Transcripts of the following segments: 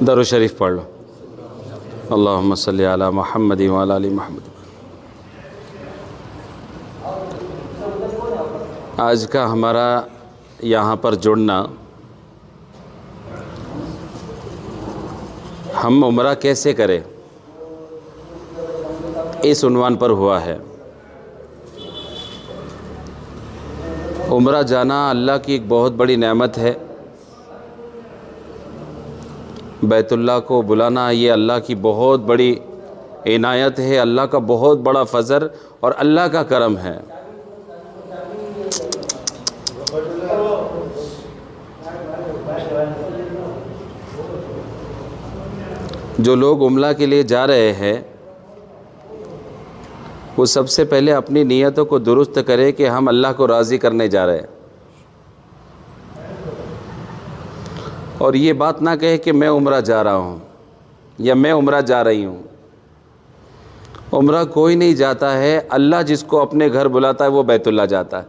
درود شریف پڑھ لو۔ اللہم صلی علی محمد وعلی آل محمد۔ آج کا ہمارا یہاں پر جڑنا، ہم عمرہ کیسے کریں، اس عنوان پر ہوا ہے۔ عمرہ جانا اللہ کی ایک بہت بڑی نعمت ہے۔ بیت اللہ کو بلانا یہ اللہ کی بہت بڑی عنایت ہے، اللہ کا بہت بڑا فضل اور اللہ کا کرم ہے۔ جو لوگ عمرہ کے لیے جا رہے ہیں وہ سب سے پہلے اپنی نیتوں کو درست کرے کہ ہم اللہ کو راضی کرنے جا رہے ہیں، اور یہ بات نہ کہے کہ میں عمرہ جا رہا ہوں یا میں عمرہ جا رہی ہوں۔ عمرہ کوئی نہیں جاتا ہے، اللہ جس کو اپنے گھر بلاتا ہے وہ بیت اللہ جاتا ہے۔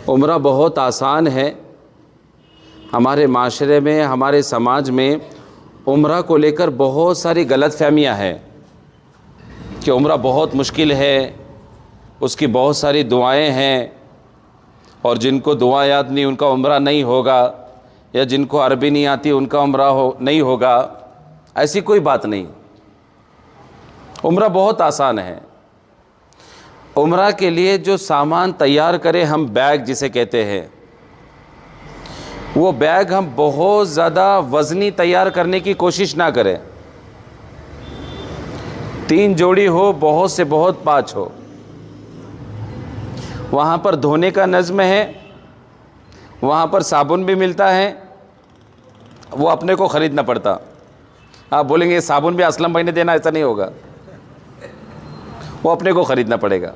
عمرہ بہت آسان ہے۔ ہمارے معاشرے میں، ہمارے سماج میں عمرہ کو لے کر بہت ساری غلط فہمیاں ہیں کہ عمرہ بہت مشکل ہے، اس کی بہت ساری دعائیں ہیں، اور جن کو دعا یاد نہیں ان کا عمرہ نہیں ہوگا، یا جن کو عربی نہیں آتی ان کا عمرہ نہیں ہوگا۔ ایسی کوئی بات نہیں، عمرہ بہت آسان ہے۔ عمرہ کے لیے جو سامان تیار کریں ہم، بیگ جسے کہتے ہیں، وہ بیگ ہم بہت زیادہ وزنی تیار کرنے کی کوشش نہ کریں۔ 3 جوڑی ہو، بہت سے بہت 5 ہو۔ وہاں پر دھونے کا نظم ہے، وہاں پر صابن بھی ملتا ہے، وہ اپنے کو خریدنا پڑتا۔ آپ بولیں گے صابن بھی اسلم بھائی نے دینا، ایسا نہیں ہوگا، وہ اپنے کو خریدنا پڑے گا۔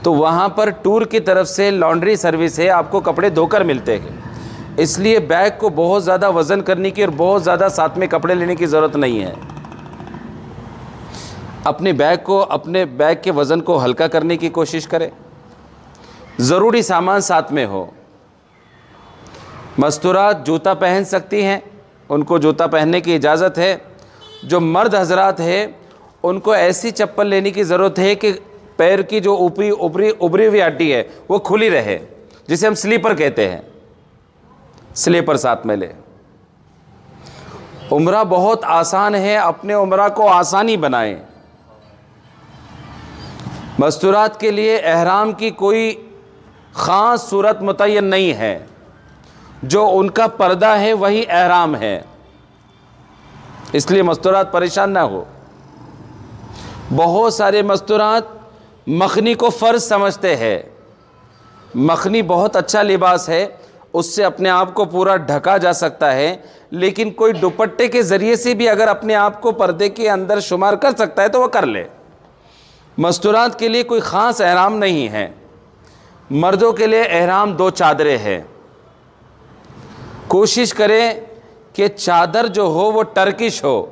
تو وہاں پر ٹور کی طرف سے لانڈری سروس ہے، آپ کو کپڑے دھو کر ملتے ہیں، اس لیے بیگ کو بہت زیادہ وزن کرنے کی اور بہت زیادہ ساتھ میں کپڑے لینے کی ضرورت نہیں ہے۔ اپنے بیگ کے وزن کو ہلکا کرنے کی کوشش کریں۔ ضروری سامان ساتھ میں ہو۔ مستورات جوتا پہن سکتی ہیں، ان کو جوتا پہننے کی اجازت ہے۔ جو مرد حضرات ہیں ان کو ایسی چپل لینے کی ضرورت ہے کہ پیر کی جو ابری ہوئی ہڈی ہے وہ کھلی رہے، جسے ہم سلیپر کہتے ہیں، سلیپر ساتھ میں لے۔ عمرہ بہت آسان ہے، اپنے عمرہ کو آسانی بنائیں۔ مستورات کے لیے احرام کی کوئی خاص صورت متعین نہیں ہے، جو ان کا پردہ ہے وہی احرام ہے، اس لیے مستورات پریشان نہ ہو۔ بہت سارے مستورات مخنی کو فرض سمجھتے ہیں۔ مخنی بہت اچھا لباس ہے، اس سے اپنے آپ کو پورا ڈھکا جا سکتا ہے، لیکن کوئی دوپٹے کے ذریعے سے بھی اگر اپنے آپ کو پردے کے اندر شمار کر سکتا ہے تو وہ کر لے۔ مستورات کے لیے کوئی خاص احرام نہیں ہے۔ مردوں کے لیے احرام 2 چادریں ہیں۔ کوشش کریں کہ چادر جو ہو وہ ٹرکش ہو،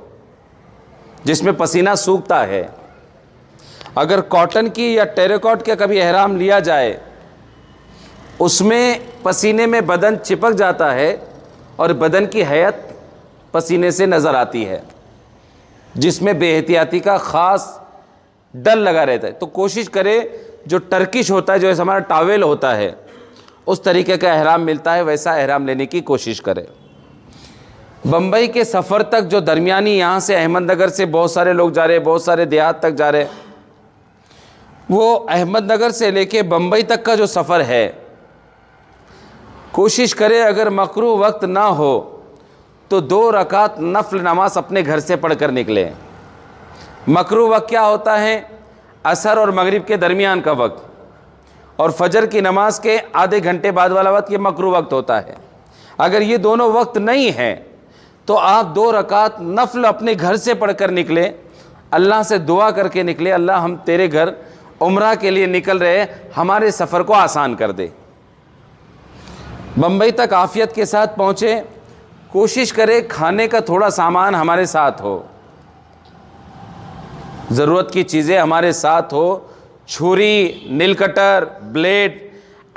جس میں پسینہ سوکھتا ہے۔ اگر کاٹن کی یا ٹیراکوٹ کا کبھی احرام لیا جائے، اس میں پسینے میں بدن چپک جاتا ہے اور بدن کی حیت پسینے سے نظر آتی ہے، جس میں بے احتیاطی کا خاص ڈر لگا رہتا ہے۔ تو کوشش کرے جو ٹرکش ہوتا ہے، جو ہمارا ٹاویل ہوتا ہے، اس طریقے کا احرام ملتا ہے، ویسا احرام لینے کی کوشش کرے۔ بمبئی کے سفر تک جو درمیانی، یہاں سے احمد نگر سے بہت سارے لوگ جا رہے، بہت سارے دیہات تک جا رہے، وہ احمد نگر سے لے کے بمبئی تک کا جو سفر ہے، کوشش کرے اگر مکروہ وقت نہ ہو تو 2 رکعت نفل نماز اپنے گھر سے پڑھ کر نکلے۔ مکروہ وقت کیا ہوتا ہے؟ عصر اور مغرب کے درمیان کا وقت، اور فجر کی نماز کے آدھے گھنٹے بعد والا وقت، یہ مکروہ وقت ہوتا ہے۔ اگر یہ دونوں وقت نہیں ہیں تو آپ 2 رکعت نفل اپنے گھر سے پڑھ کر نکلے، اللہ سے دعا کر کے نکلے، اللہ ہم تیرے گھر عمرہ کے لیے نکل رہے، ہمارے سفر کو آسان کر دے۔ بمبئی تک عافیت کے ساتھ پہنچے، کوشش کرے کھانے کا تھوڑا سامان ہمارے ساتھ ہو، ضرورت کی چیزیں ہمارے ساتھ ہو، چھری، نیل کٹر، بلیڈ،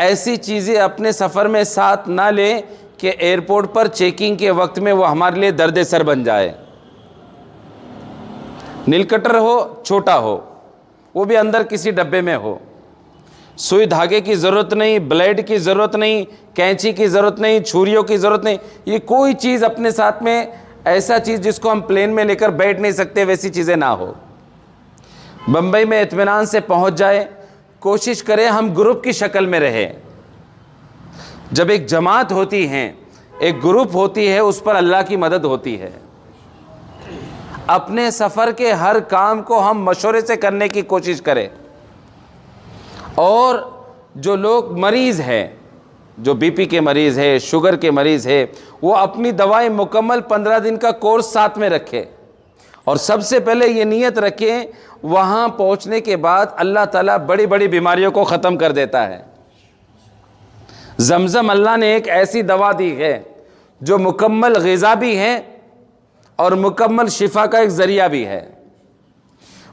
ایسی چیزیں اپنے سفر میں ساتھ نہ لیں کہ ایئرپورٹ پر چیکنگ کے وقت میں وہ ہمارے لیے درد سر بن جائے. نیل کٹر ہو چھوٹا ہو, وہ بھی اندر کسی ڈبے میں ہو, سوئی دھاگے کی ضرورت نہیں, بلیڈ کی ضرورت نہیں, کینچی کی ضرورت نہیں, چھریوں کی ضرورت نہیں. یہ کوئی چیز اپنے ساتھ میں ایسا چیز جس کو ہم پلین میں لے کر بیٹھ نہیں سکتے ویسی چیزیں نہ ہو. بمبئی میں اطمینان سے پہنچ جائے. کوشش کریں ہم گروپ کی شکل میں رہیں. جب ایک جماعت ہوتی ہے, ایک گروپ ہوتی ہے, اس پر اللہ کی مدد ہوتی ہے. اپنے سفر کے ہر کام کو ہم مشورے سے کرنے کی کوشش کریں. اور جو لوگ مریض ہیں, جو بی پی کے مریض ہے, شوگر کے مریض ہے, وہ اپنی دوائیں مکمل 15 دن کا کورس ساتھ میں رکھے. اور سب سے پہلے یہ نیت رکھیں وہاں پہنچنے کے بعد اللہ تعالیٰ بڑی بڑی بیماریوں کو ختم کر دیتا ہے. زمزم اللہ نے ایک ایسی دوا دی ہے جو مکمل غذا بھی ہے اور مکمل شفا کا ایک ذریعہ بھی ہے.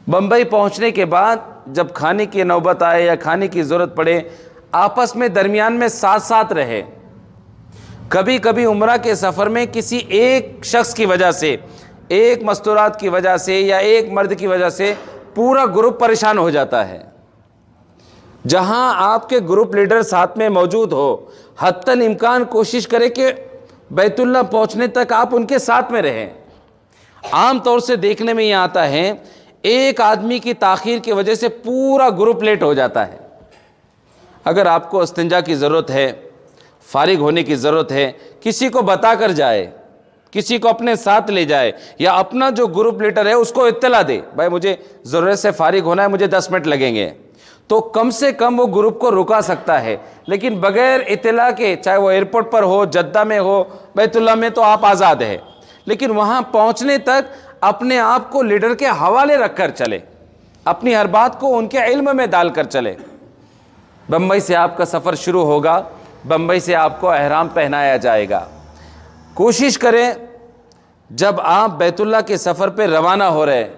بمبئی پہنچنے کے بعد جب کھانے کی نوبت آئے یا کھانے کی ضرورت پڑے, آپس میں درمیان میں ساتھ ساتھ رہے. کبھی کبھی عمرہ کے سفر میں کسی ایک شخص کی وجہ سے, ایک مستورات کی وجہ سے یا ایک مرد کی وجہ سے پورا گروپ پریشان ہو جاتا ہے. جہاں آپ کے گروپ لیڈر ساتھ میں موجود ہو, حتی الامکان کوشش کریں کہ بیت اللہ پہنچنے تک آپ ان کے ساتھ میں رہیں. عام طور سے دیکھنے میں یہ آتا ہے ایک آدمی کی تاخیر کی وجہ سے پورا گروپ لیٹ ہو جاتا ہے. اگر آپ کو استنجا کی ضرورت ہے, فارغ ہونے کی ضرورت ہے, کسی کو بتا کر جائے, کسی کو اپنے ساتھ لے جائے, یا اپنا جو گروپ لیڈر ہے اس کو اطلاع دے, بھائی مجھے ضرورت سے فارغ ہونا ہے, مجھے 10 منٹ لگیں گے, تو کم سے کم وہ گروپ کو رکا سکتا ہے. لیکن بغیر اطلاع کے, چاہے وہ ایئرپورٹ پر ہو, جدہ میں ہو, بیت اللہ میں, تو آپ آزاد ہیں. لیکن وہاں پہنچنے تک اپنے آپ کو لیڈر کے حوالے رکھ کر چلے, اپنی ہر بات کو ان کے علم میں ڈال کر چلے. بمبئی سے آپ کا سفر شروع ہوگا, بمبئی سے آپ کو احرام پہنایا جائے گا. کوشش کریں جب آپ بیت اللہ کے سفر پہ روانہ ہو رہے,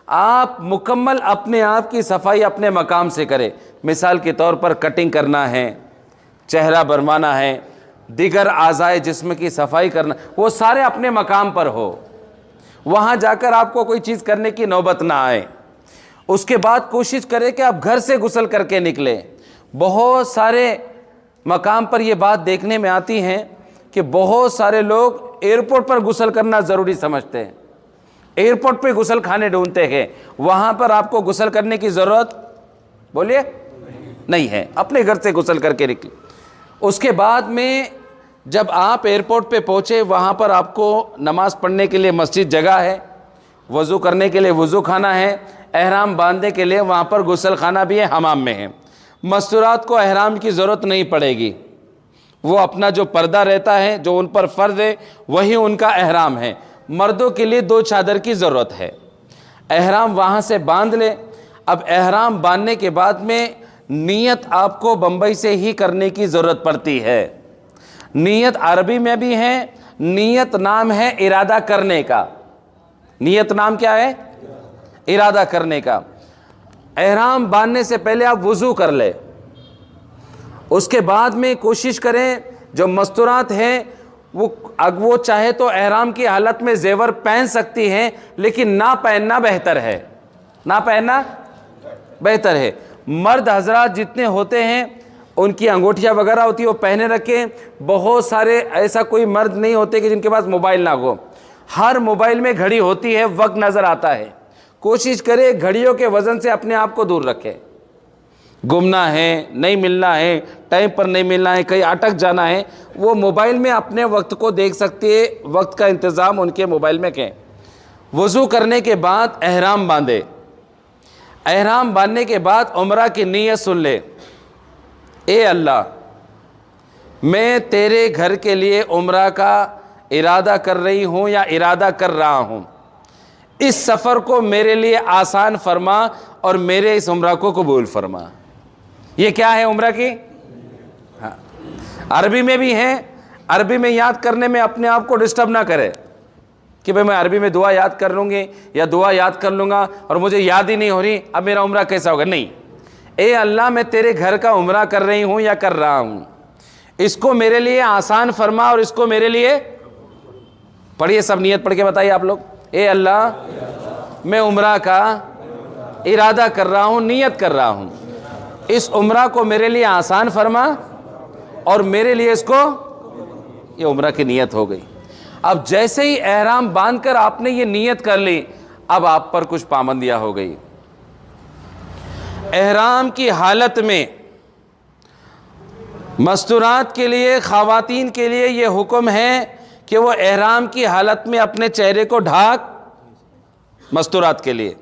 آپ مکمل اپنے آپ کی صفائی اپنے مقام سے کریں. مثال کے طور پر کٹنگ کرنا ہے, چہرہ بنوانا ہے, دیگر اعضائے جسم کی صفائی کرنا, وہ سارے اپنے مقام پر ہو. وہاں جا کر آپ کو کوئی چیز کرنے کی نوبت نہ آئے. اس کے بعد کوشش کریں کہ آپ گھر سے غسل کر کے نکلیں. بہت سارے مقام پر یہ بات دیکھنے میں آتی ہے کہ بہت سارے لوگ ایئرپورٹ پر غسل کرنا ضروری سمجھتے ہیں, ایئرپورٹ پہ غسل خانے ڈھونڈتے ہیں. وہاں پر آپ کو غسل کرنے کی ضرورت بولیے نہیں ہے, اپنے گھر سے غسل کر کے نکلیں. اس کے بعد میں جب آپ ایئرپورٹ پہ پہنچے, وہاں پر آپ کو نماز پڑھنے کے لیے مسجد جگہ ہے, وضو کرنے کے لیے وضو خانہ ہے, احرام باندھنے کے لیے وہاں پر غسل خانہ بھی ہے, حمام میں ہے. مستورات کو احرام کی ضرورت نہیں پڑے گی, وہ اپنا جو پردہ رہتا ہے جو ان پر فرض ہے وہی ان کا احرام ہے. مردوں کے لیے 2 چادر کی ضرورت ہے. احرام وہاں سے باندھ لے. اب احرام باندھنے کے بعد میں نیت آپ کو بمبئی سے ہی کرنے کی ضرورت پڑتی ہے. نیت عربی میں بھی ہے, نیت نام ہے ارادہ کرنے کا. نیت نام کیا ہے؟ ارادہ کرنے کا. احرام باندھنے سے پہلے آپ وضو کر لیں. اس کے بعد میں کوشش کریں جو مستورات ہیں وہ چاہے تو احرام کی حالت میں زیور پہن سکتی ہیں, لیکن نہ پہننا بہتر ہے, نہ پہننا بہتر ہے. مرد حضرات جتنے ہوتے ہیں ان کی انگوٹھیاں وغیرہ ہوتی ہیں وہ پہنے رکھیں. بہت سارے ایسا کوئی مرد نہیں ہوتے کہ جن کے پاس موبائل نہ ہو. ہر موبائل میں گھڑی ہوتی ہے, وقت نظر آتا ہے. کوشش کرے گھڑیوں کے وزن سے اپنے آپ کو دور رکھے. گمنا ہے, نہیں ملنا ہے, ٹائم پر نہیں ملنا ہے, کہیں اٹک جانا ہے, وہ موبائل میں اپنے وقت کو دیکھ سکتی ہے. وقت کا انتظام ان کے موبائل میں کریں. وضو کرنے کے بعد احرام باندھے. احرام باندھنے کے بعد عمرہ کی نیت سن لے. اے اللہ, میں تیرے گھر کے لیے عمرہ کا ارادہ کر رہی ہوں یا ارادہ کر رہا ہوں. اس سفر کو میرے لیے آسان فرما اور میرے اس عمرہ کو قبول فرما. یہ کیا ہے عمرہ کی؟ ہاں, عربی میں بھی ہے. عربی میں یاد کرنے میں اپنے آپ کو ڈسٹرب نہ کرے کہ بھئی میں عربی میں دعا یاد کر لوں گی یا دعا یاد کر لوں گا اور مجھے یاد ہی نہیں ہو رہی, اب میرا عمرہ کیسا ہوگا. نہیں, اے اللہ میں تیرے گھر کا عمرہ کر رہی ہوں یا کر رہا ہوں، اس کو میرے لیے آسان فرما اور اس کو میرے لیے، پڑھیے سب نیت پڑھ کے بتائیے آپ لوگ، اے اللہ میں عمرہ کا ارادہ کر رہا ہوں، نیت کر رہا ہوں، اس عمرہ کو میرے لیے آسان فرما اور میرے لیے اس کو، یہ عمرہ کی نیت ہو گئی۔ اب جیسے ہی احرام باندھ کر آپ نے یہ نیت کر لی، اب آپ پر کچھ پابندیاں ہو گئی۔ احرام کی حالت میں مستورات کے لیے، خواتین کے لیے یہ حکم ہے کہ وہ احرام کی حالت میں اپنے چہرے کو ڈھانک، مستورات کے لیے،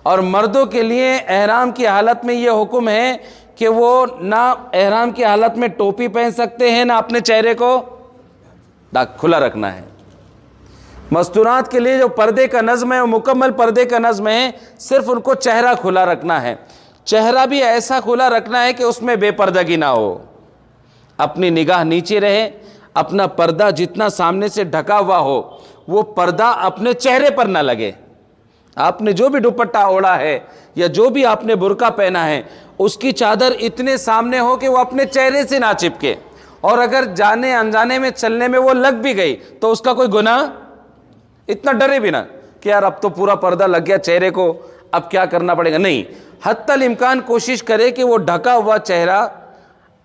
اور مردوں کے لیے احرام کی حالت میں یہ حکم ہے کہ وہ نہ احرام کی حالت میں ٹوپی پہن سکتے ہیں، نہ اپنے چہرے کو کھلا رکھنا ہے۔ مستورات کے لیے جو پردے کا نظم ہے وہ مکمل پردے کا نظم ہے، صرف ان کو چہرہ کھلا رکھنا ہے، چہرہ بھی ایسا کھلا رکھنا ہے کہ اس میں بے پردگی نہ ہو، اپنی نگاہ نیچے رہے، اپنا پردہ جتنا سامنے سے ڈھکا ہوا ہو وہ پردہ اپنے چہرے پر نہ لگے۔ آپ نے جو بھی دوپٹہ اوڑھا ہے یا جو بھی آپ نے برقع پہنا ہے اس کی چادر اتنے سامنے ہو کہ وہ اپنے چہرے سے نہ چپکے، اور اگر جانے انجانے میں چلنے میں وہ لگ بھی گئی تو اس کا کوئی گناہ، اتنا ڈرے بھی نہ کہ یار اب تو پورا پردہ لگ گیا چہرے کو، اب کیا کرنا پڑے گا، نہیں، حتی الامکان کوشش کرے کہ وہ ڈھکا ہوا چہرہ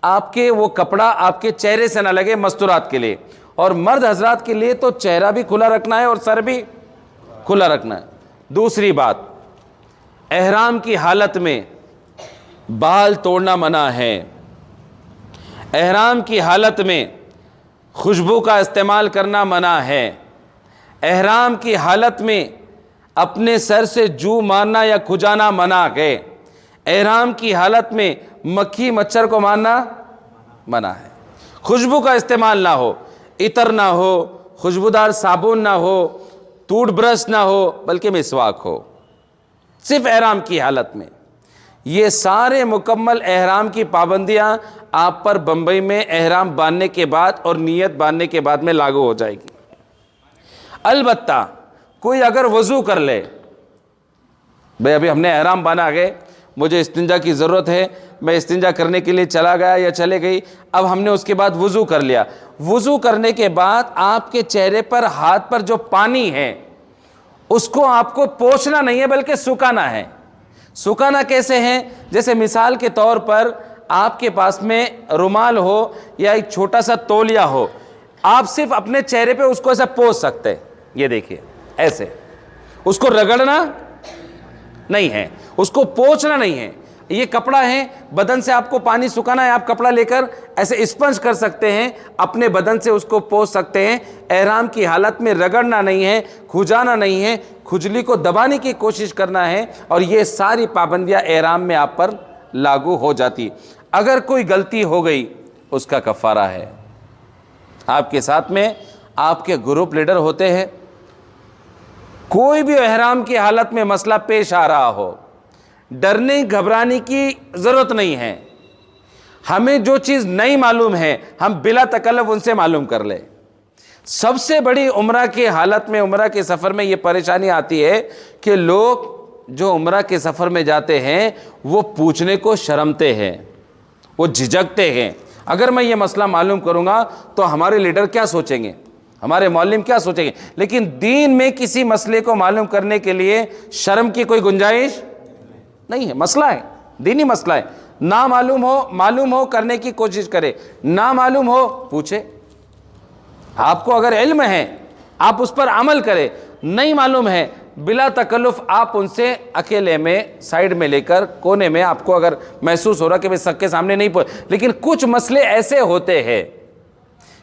آپ کے، وہ کپڑا آپ کے چہرے سے نہ لگے مستورات کے لیے۔ اور مرد حضرات کے لیے تو چہرہ بھی کھلا رکھنا ہے اور سر بھی کھلا رکھنا ہے۔ دوسری بات، احرام کی حالت میں بال توڑنا منع ہے، احرام کی حالت میں خوشبو کا استعمال کرنا منع ہے، احرام کی حالت میں اپنے سر سے جو مارنا یا کھجانا منع ہے، احرام کی حالت میں مکھی مچھر کو مارنا منع ہے، خوشبو کا استعمال نہ ہو، عطر نہ ہو، خوشبودار صابن نہ ہو، ٹوتھ برش نہ ہو، بلکہ مسواک ہو، صرف احرام کی حالت میں۔ یہ سارے مکمل احرام کی پابندیاں آپ پر بمبئی میں احرام باندھنے کے بعد اور نیت باندھنے کے بعد میں لاگو ہو جائے گی۔ البتہ کوئی اگر وضو کر لے، بھئی ابھی ہم نے احرام باندھا گئے، مجھے استنجا کی ضرورت ہے، میں استنجا کرنے کے لیے چلا گیا یا چلے گئی، اب ہم نے اس کے بعد وضو کر لیا، وضو کرنے کے بعد آپ کے چہرے پر، ہاتھ پر جو پانی ہے اس کو آپ کو پوچھنا نہیں ہے بلکہ سکھانا ہے۔ سکھانا کیسے ہے؟ جیسے مثال کے طور پر آپ کے پاس میں رومال ہو یا ایک چھوٹا سا تولیہ ہو، آپ صرف اپنے چہرے پہ اس کو ایسا پوچھ سکتے، یہ دیکھیے ایسے، اس کو رگڑنا نہیں ہے، اس کو پوچھنا نہیں ہے۔ یہ کپڑا ہے، بدن سے آپ کو پانی سکھانا ہے، آپ کپڑا لے کر ایسے اسپنج کر سکتے ہیں، اپنے بدن سے اس کو پوچھ سکتے ہیں۔ احرام کی حالت میں رگڑنا نہیں ہے، کھجانا نہیں ہے، کھجلی کو دبانے کی کوشش کرنا ہے، اور یہ ساری پابندیاں احرام میں آپ پر لاگو ہو جاتی۔ اگر کوئی غلطی ہو گئی اس کا کفارہ ہے۔ آپ کے ساتھ میں آپ کے گروپ لیڈر ہوتے ہیں، کوئی بھی احرام کی حالت میں مسئلہ پیش آ رہا ہو، ڈرنے گھبرانے کی ضرورت نہیں ہے۔ ہمیں جو چیز نہیں معلوم ہے ہم بلا تکلف ان سے معلوم کر لیں۔ سب سے بڑی عمرہ کی حالت میں، عمرہ کے سفر میں یہ پریشانی آتی ہے کہ لوگ جو عمرہ کے سفر میں جاتے ہیں وہ پوچھنے کو شرمتے ہیں، وہ جھجکتے ہیں۔ اگر میں یہ مسئلہ معلوم کروں گا تو ہمارے لیڈر کیا سوچیں گے، ہمارے معلم کیا سوچیں گے؟ لیکن دین میں کسی مسئلے کو معلوم کرنے کے لیے شرم کی کوئی گنجائش نہیں ہے۔ مسئلہ ہے، دینی مسئلہ ہے، نہ معلوم ہو، معلوم ہو کرنے کی کوشش کرے، نہ معلوم ہو پوچھے۔ آپ کو اگر علم ہے آپ اس پر عمل کرے، نہیں معلوم ہے بلا تکلف آپ ان سے اکیلے میں سائیڈ میں لے کر کونے میں، آپ کو اگر محسوس ہو رہا کہ میں سب کے سامنے نہیں پوچھ، لیکن کچھ مسئلے ایسے ہوتے ہیں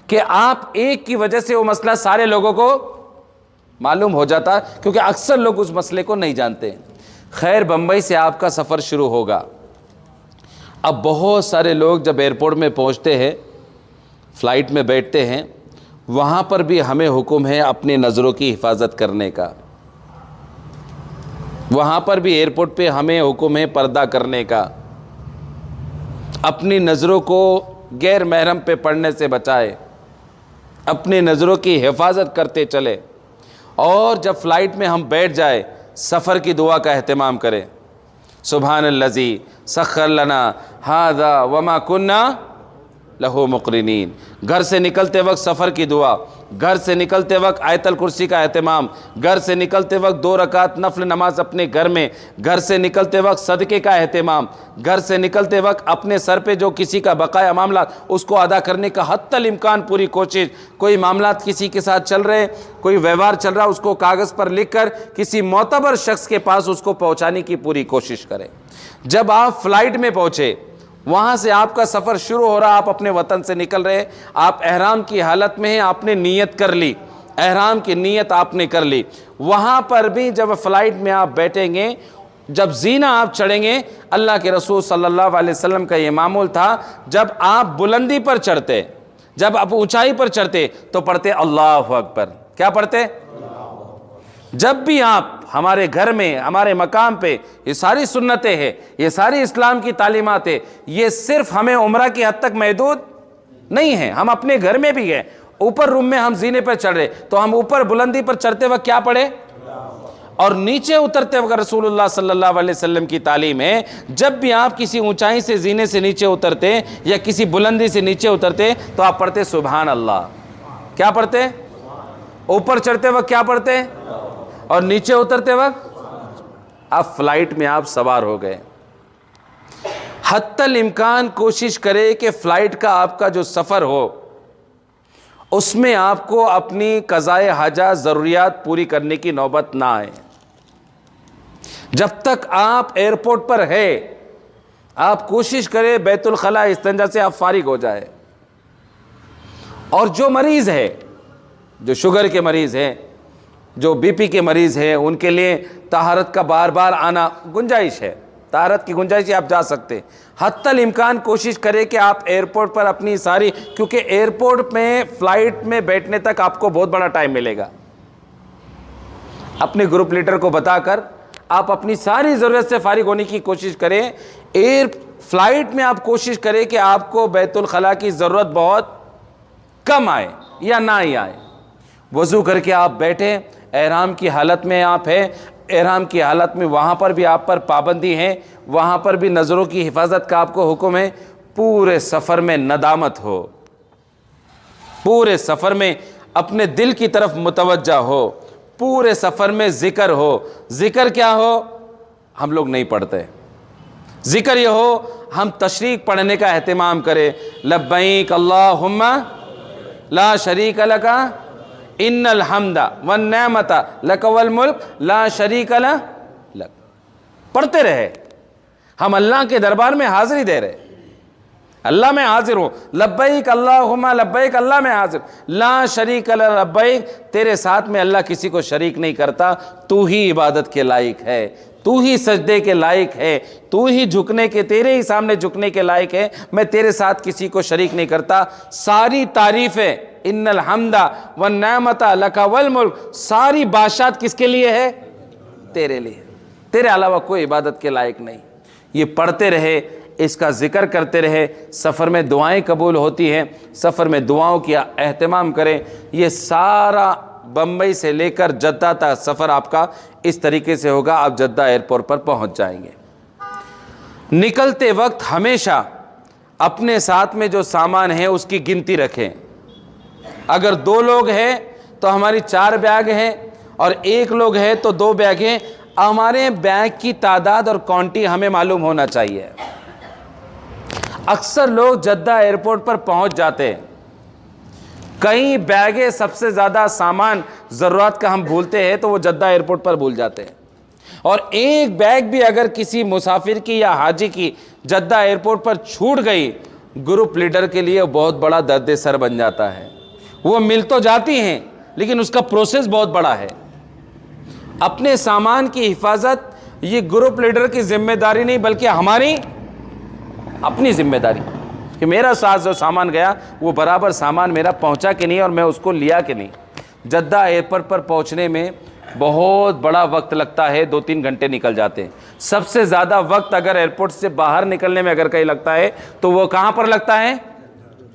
کہ آپ ایک کی وجہ سے وہ مسئلہ سارے لوگوں کو معلوم ہو جاتا، کیونکہ اکثر لوگ اس مسئلے کو نہیں جانتے۔ خیر، بمبئی سے آپ کا سفر شروع ہوگا۔ اب بہت سارے لوگ جب ایئرپورٹ میں پہنچتے ہیں، فلائٹ میں بیٹھتے ہیں، وہاں پر بھی ہمیں حکم ہے اپنی نظروں کی حفاظت کرنے کا، وہاں پر بھی ایئرپورٹ پہ ہمیں حکم ہے پردہ کرنے کا، اپنی نظروں کو غیر محرم پہ پڑنے سے بچائے، اپنی نظروں کی حفاظت کرتے چلے، اور جب فلائٹ میں ہم بیٹھ جائے سفر کی دعا کا اہتمام کریں۔ سبحان الذی سخر لنا ھذا وما کنا لہو مقرنین. گھر سے نکلتے وقت سفر کی دعا، گھر سے نکلتے وقت آیت الکرسی کا اہتمام، گھر سے نکلتے وقت 2 رکعت نفل نماز اپنے گھر میں، گھر سے نکلتے وقت صدقے کا اہتمام، گھر سے نکلتے وقت اپنے سر پہ جو کسی کا بقایا معاملات اس کو ادا کرنے کا حتی الامکان پوری کوشش. کوئی معاملات کسی کے ساتھ چل رہے، کوئی ویوہار چل رہا، اس کو کاغذ پر لکھ کر کسی معتبر شخص کے پاس اس کو پہنچانے کی پوری کوشش کریں. جب آپ فلائٹ میں پہنچے، وہاں سے آپ کا سفر شروع ہو رہا، آپ اپنے وطن سے نکل رہے، آپ احرام کی حالت میں ہیں، آپ نے نیت کر لی، احرام کی نیت آپ نے کر لی. وہاں پر بھی جب فلائٹ میں آپ بیٹھیں گے، جب زینہ آپ چڑھیں گے، اللہ کے رسول صلی اللہ علیہ وسلم کا یہ معمول تھا، جب آپ بلندی پر چڑھتے، جب آپ اونچائی پر چڑھتے تو پڑھتے اللہ اکبر. کیا پڑھتے؟ جب بھی آپ ہمارے گھر میں، ہمارے مقام پہ، یہ ساری سنتیں ہیں، یہ ساری اسلام کی تعلیمات ہیں، یہ صرف ہمیں عمرہ کی حد تک محدود نہیں ہیں، ہم اپنے گھر میں بھی ہیں. اوپر روم میں ہم زینے پر چڑھ رہے تو ہم اوپر بلندی پر چڑھتے وقت کیا پڑھے؟ اور نیچے اترتے وقت رسول اللہ صلی اللہ علیہ وسلم کی تعلیم ہے، جب بھی آپ کسی اونچائی سے زینے سے نیچے اترتے یا کسی بلندی سے نیچے اترتے تو آپ پڑھتے سبحان اللہ. کیا پڑھتے؟ اوپر چڑھتے وقت کیا پڑھتے؟ اور نیچے اترتے وقت اب فلائٹ میں آپ سوار ہو گئے. حتی الامکان کوشش کرے کہ فلائٹ کا آپ کا جو سفر ہو اس میں آپ کو اپنی قضائے حاجات ضروریات پوری کرنے کی نوبت نہ آئے. جب تک آپ ایئرپورٹ پر ہے آپ کوشش کریں بیت الخلاء استنجا سے آپ فارغ ہو جائے. اور جو مریض ہے، جو شوگر کے مریض ہیں، جو بی پی کے مریض ہیں، ان کے لیے طہارت کا بار بار آنا گنجائش ہے، طہارت کی گنجائش ہے، آپ جا سکتے. حتی الامکان کوشش کرے کہ آپ ایئرپورٹ پر اپنی ساری، کیونکہ ایئرپورٹ میں فلائٹ میں بیٹھنے تک آپ کو بہت بڑا ٹائم ملے گا. اپنے گروپ لیڈر کو بتا کر آپ اپنی ساری ضرورت سے فارغ ہونے کی کوشش کریں. فلائٹ میں آپ کوشش کریں کہ آپ کو بیت الخلاء کی ضرورت بہت کم آئے یا نہ ہی آئے. وضو کر کے آپ بیٹھیں، احرام کی حالت میں آپ ہیں، احرام کی حالت میں وہاں پر بھی آپ پر پابندی ہے، وہاں پر بھی نظروں کی حفاظت کا آپ کو حکم ہے. پورے سفر میں ندامت ہو، پورے سفر میں اپنے دل کی طرف متوجہ ہو، پورے سفر میں ذکر ہو. ذکر کیا ہو؟ ہم لوگ نہیں پڑھتے. ذکر یہ ہو ہم تشریق پڑھنے کا اہتمام کریں. لبیک اللہم لا شریک لک ان الحمد والنعمت لک والملک لا شریک لک. پڑھتے رہے. ہم اللہ کے دربار میں حاضری دے رہے، اللہ میں حاضر ہوں، لبیک اللہم لبیک، اللہ میں حاضر، لا شریک لبیک، تیرے ساتھ میں اللہ کسی کو شریک نہیں کرتا، تو ہی عبادت کے لائق ہے، تو ہی سجدے کے لائق ہے، تو ہی جھکنے کے، تیرے ہی سامنے جھکنے کے لائق ہے، میں تیرے ساتھ کسی کو شریک نہیں کرتا. ساری تعریفیں ان الحمد والنعمت لک والملک، ساری بادشاہت کس کے لیے ہے؟ تیرے لیے، تیرے علاوہ کوئی عبادت کے لائق نہیں. یہ پڑھتے رہے، اس کا ذکر کرتے رہے. سفر میں دعائیں قبول ہوتی ہیں، سفر میں دعاؤں کی اہتمام کریں. یہ سارا بمبئی سے لے کر جدہ تک سفر آپ کا اس طریقے سے ہوگا. آپ جدہ ایئرپورٹ پر پہنچ جائیں گے. نکلتے وقت ہمیشہ اپنے ساتھ میں جو سامان ہے اس کی گنتی رکھیں. اگر 2 لوگ ہیں تو ہماری 4 بیگ ہیں، اور 1 لوگ ہے تو 2 بیگ ہیں. ہمارے بیگ کی تعداد اور کوانٹی ہمیں معلوم ہونا چاہیے. اکثر لوگ جدہ ایئرپورٹ پر پہنچ جاتے ہیں، کئی بیگیں سب سے زیادہ سامان ضرورت کا ہم بھولتے ہیں تو وہ جدہ ایئرپورٹ پر بھول جاتے ہیں. اور ایک بیگ بھی اگر کسی مسافر کی یا حاجی کی جدہ ایئرپورٹ پر چھوٹ گئی، گروپ لیڈر کے لیے بہت بڑا درد سر بن جاتا ہے. وہ مل تو جاتی ہیں لیکن اس کا پروسیس بہت بڑا ہے. اپنے سامان کی حفاظت یہ گروپ لیڈر کی ذمہ داری نہیں بلکہ ہماری اپنی ذمہ داری، کہ میرا ساتھ جو سامان گیا وہ برابر سامان میرا پہنچا کہ نہیں اور میں اس کو لیا کہ نہیں. جدہ ایئرپورٹ پر پہنچنے میں بہت بڑا وقت لگتا ہے، 2-3 گھنٹے نکل جاتے ہیں. سب سے زیادہ وقت اگر ایئرپورٹ سے باہر نکلنے میں اگر کہیں لگتا ہے تو وہ کہاں پر لگتا ہے؟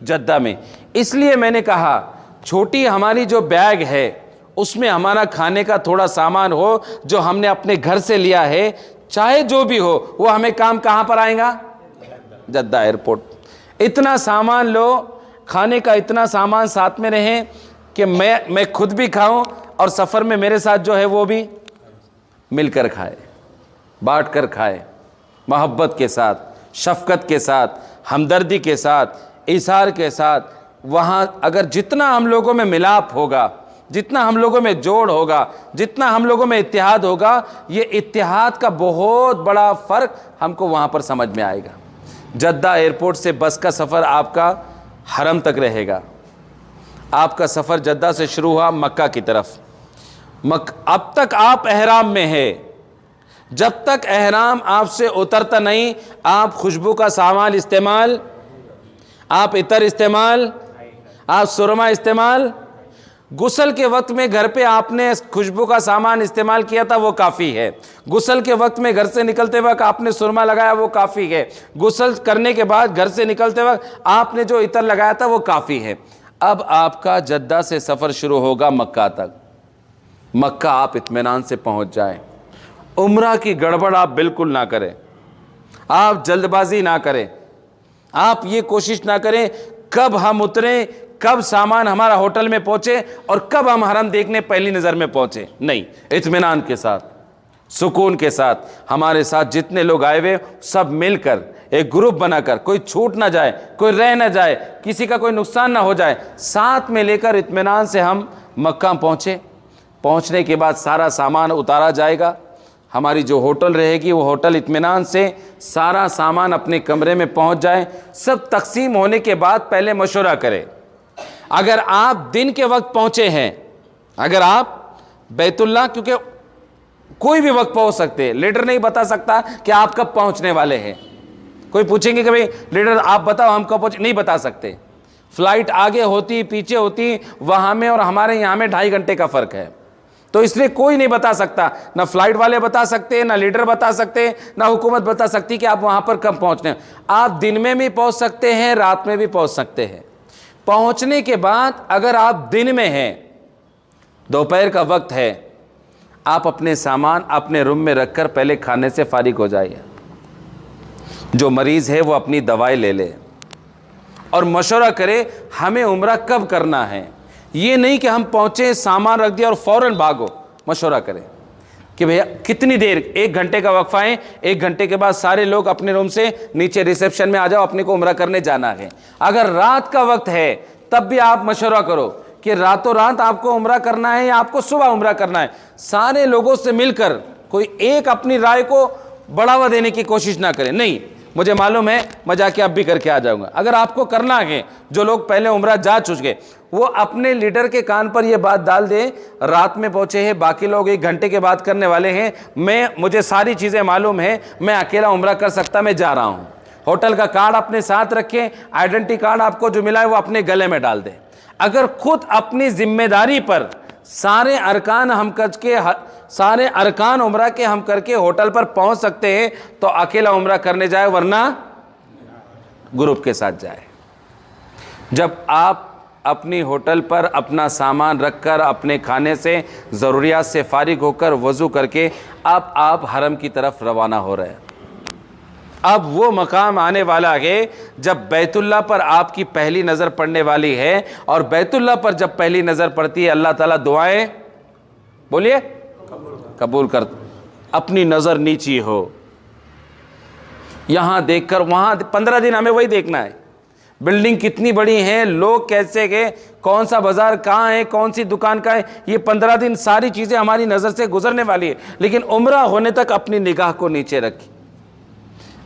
جدہ میں. اس لیے میں نے کہا چھوٹی ہماری جو بیگ ہے اس میں ہمارا کھانے کا تھوڑا سامان ہو جو ہم نے اپنے گھر سے لیا ہے. چاہے جو بھی ہو وہ ہمیں کام کہاں پر آئے گا؟ Jeddah airport. اتنا سامان لو، کھانے کا اتنا سامان ساتھ میں رہیں کہ میں خود بھی کھاؤں اور سفر میں میرے ساتھ جو ہے وہ بھی مل کر کھائے، بانٹ کر کھائے، محبت کے ساتھ، شفقت کے ساتھ، ہمدردی کے ساتھ، ایثار کے ساتھ۔ وہاں اگر جتنا ہم لوگوں میں ملاپ ہوگا، جتنا ہم لوگوں میں جوڑ ہوگا، جتنا ہم لوگوں میں اتحاد ہوگا، یہ اتحاد کا بہت بڑا فرق ہم کو وہاں پر سمجھ میں آئے گا۔ جدہ ایئرپورٹ سے بس کا سفر آپ کا حرم تک رہے گا۔ آپ کا سفر جدہ سے شروع ہوا مکہ کی طرف، اب تک آپ احرام میں ہے، جب تک احرام آپ سے اترتا نہیں، آپ خوشبو کا سامان استعمال، آپ عطر استعمال، آپ سرما استعمال، غسل کے وقت میں گھر پہ آپ نے خوشبو کا سامان استعمال کیا تھا وہ کافی ہے، غسل کے وقت میں گھر سے نکلتے وقت آپ نے سرما لگایا وہ کافی ہے، غسل کرنے کے بعد گھر سے نکلتے وقت آپ نے جو عطر لگایا تھا وہ کافی ہے۔ اب آپ کا جدہ سے سفر شروع ہوگا مکہ تک۔ مکہ آپ اطمینان سے پہنچ جائیں، عمرہ کی گڑبڑ آپ بالکل نہ کریں، آپ جلد بازی نہ کریں، آپ یہ کوشش نہ کریں کب ہم اتریں، کب سامان ہمارا ہوٹل میں پہنچے اور کب ہم حرم دیکھنے پہلی نظر میں پہنچے، نہیں، اطمینان کے ساتھ، سکون کے ساتھ۔ ہمارے ساتھ جتنے لوگ آئے ہوئے سب مل کر ایک گروپ بنا کر، کوئی چھوٹ نہ جائے، کوئی رہ نہ جائے، کسی کا کوئی نقصان نہ ہو جائے، ساتھ میں لے کر اطمینان سے ہم مکہ پہنچے۔ پہنچنے کے بعد سارا سامان اتارا جائے گا، ہماری جو ہوٹل رہے گی وہ ہوٹل اطمینان سے سارا سامان اپنے کمرے میں پہنچ جائے۔ سب تقسیم ہونے کے بعد پہلے مشورہ کرے۔ اگر آپ دن کے وقت پہنچے ہیں، اگر آپ بیت اللہ، کیونکہ کوئی بھی وقت پہنچ سکتے ہیں، لیڈر نہیں بتا سکتا کہ آپ کب پہنچنے والے ہیں۔ کوئی پوچھیں گے کہ بھئی لیڈر آپ بتاؤ ہم کب پہنچے، نہیں بتا سکتے۔ فلائٹ آگے ہوتی پیچھے ہوتی، وہاں میں اور ہمارے یہاں میں 2.5 گھنٹے کا فرق ہے، تو اس لیے کوئی نہیں بتا سکتا، نہ فلائٹ والے بتا سکتے، نہ لیڈر بتا سکتے، نہ حکومت بتا سکتی کہ آپ وہاں پر کب پہنچنے ہیں۔ آپ دن میں بھی پہنچ سکتے ہیں، رات میں بھی پہنچ سکتے ہیں۔ پہنچنے کے بعد اگر آپ دن میں ہیں، دوپہر کا وقت ہے، آپ اپنے سامان اپنے روم میں رکھ کر پہلے کھانے سے فارغ ہو جائیے۔ جو مریض ہے وہ اپنی دوائی لے لے اور مشورہ کرے ہمیں عمرہ کب کرنا ہے۔ یہ نہیں کہ ہم پہنچے سامان رکھ دیا اور فوراً بھاگو، مشورہ کریں کہ بھیا کتنی دیر، 1 گھنٹے کا وقفہ ہے، 1 گھنٹے کے بعد سارے لوگ اپنے روم سے نیچے ریسیپشن میں آ جاؤ، اپنے کو عمرہ کرنے جانا ہے۔ اگر رات کا وقت ہے تب بھی آپ مشورہ کرو کہ راتوں رات آپ کو عمرہ کرنا ہے یا آپ کو صبح عمرہ کرنا ہے۔ سارے لوگوں سے مل کر کوئی ایک اپنی رائے کو بڑھاوا دینے کی کوشش نہ کرے، نہیں مجھے معلوم ہے میں جا کے اب بھی کر کے آ جاؤں گا۔ اگر آپ کو کرنا ہے، جو لوگ پہلے عمرہ جا چکے وہ اپنے لیڈر کے کان پر یہ بات ڈال دیں، رات میں پہنچے ہیں، باقی لوگ 1 گھنٹے کے بعد کرنے والے ہیں، مجھے ساری چیزیں معلوم ہیں، میں اکیلا عمرہ کر سکتا، میں جا رہا ہوں۔ ہوٹل کا کارڈ اپنے ساتھ رکھیں، آئیڈینٹی کارڈ آپ کو جو ملا ہے وہ اپنے گلے میں ڈال دیں۔ اگر خود اپنی ذمہ داری پر سارے ارکان عمرہ کے ہم کر کے ہوٹل پر پہنچ سکتے ہیں تو اکیلا عمرہ کرنے جائے، ورنہ گروپ کے ساتھ جائے۔ جب آپ اپنی ہوٹل پر اپنا سامان رکھ کر اپنے کھانے سے ضروریات سے فارغ ہو کر وضو کر کے آپ حرم کی طرف روانہ ہو رہے ہیں۔ اب وہ مقام آنے والا ہے جب بیت اللہ پر آپ کی پہلی نظر پڑنے والی ہے، اور بیت اللہ پر جب پہلی نظر پڑتی ہے اللہ تعالیٰ دعائیں بولیے قبول کر۔ اپنی نظر نیچی ہو، یہاں دیکھ کر وہاں 15 دن ہمیں وہی دیکھنا ہے، بلڈنگ کتنی بڑی ہیں، لوگ کیسے گئے، کون سا بازار کہاں ہے، کون سی دکان کا ہے، یہ 15 دن ساری چیزیں ہماری نظر سے گزرنے والی ہے، لیکن عمرہ ہونے تک اپنی نگاہ کو نیچے رکھی۔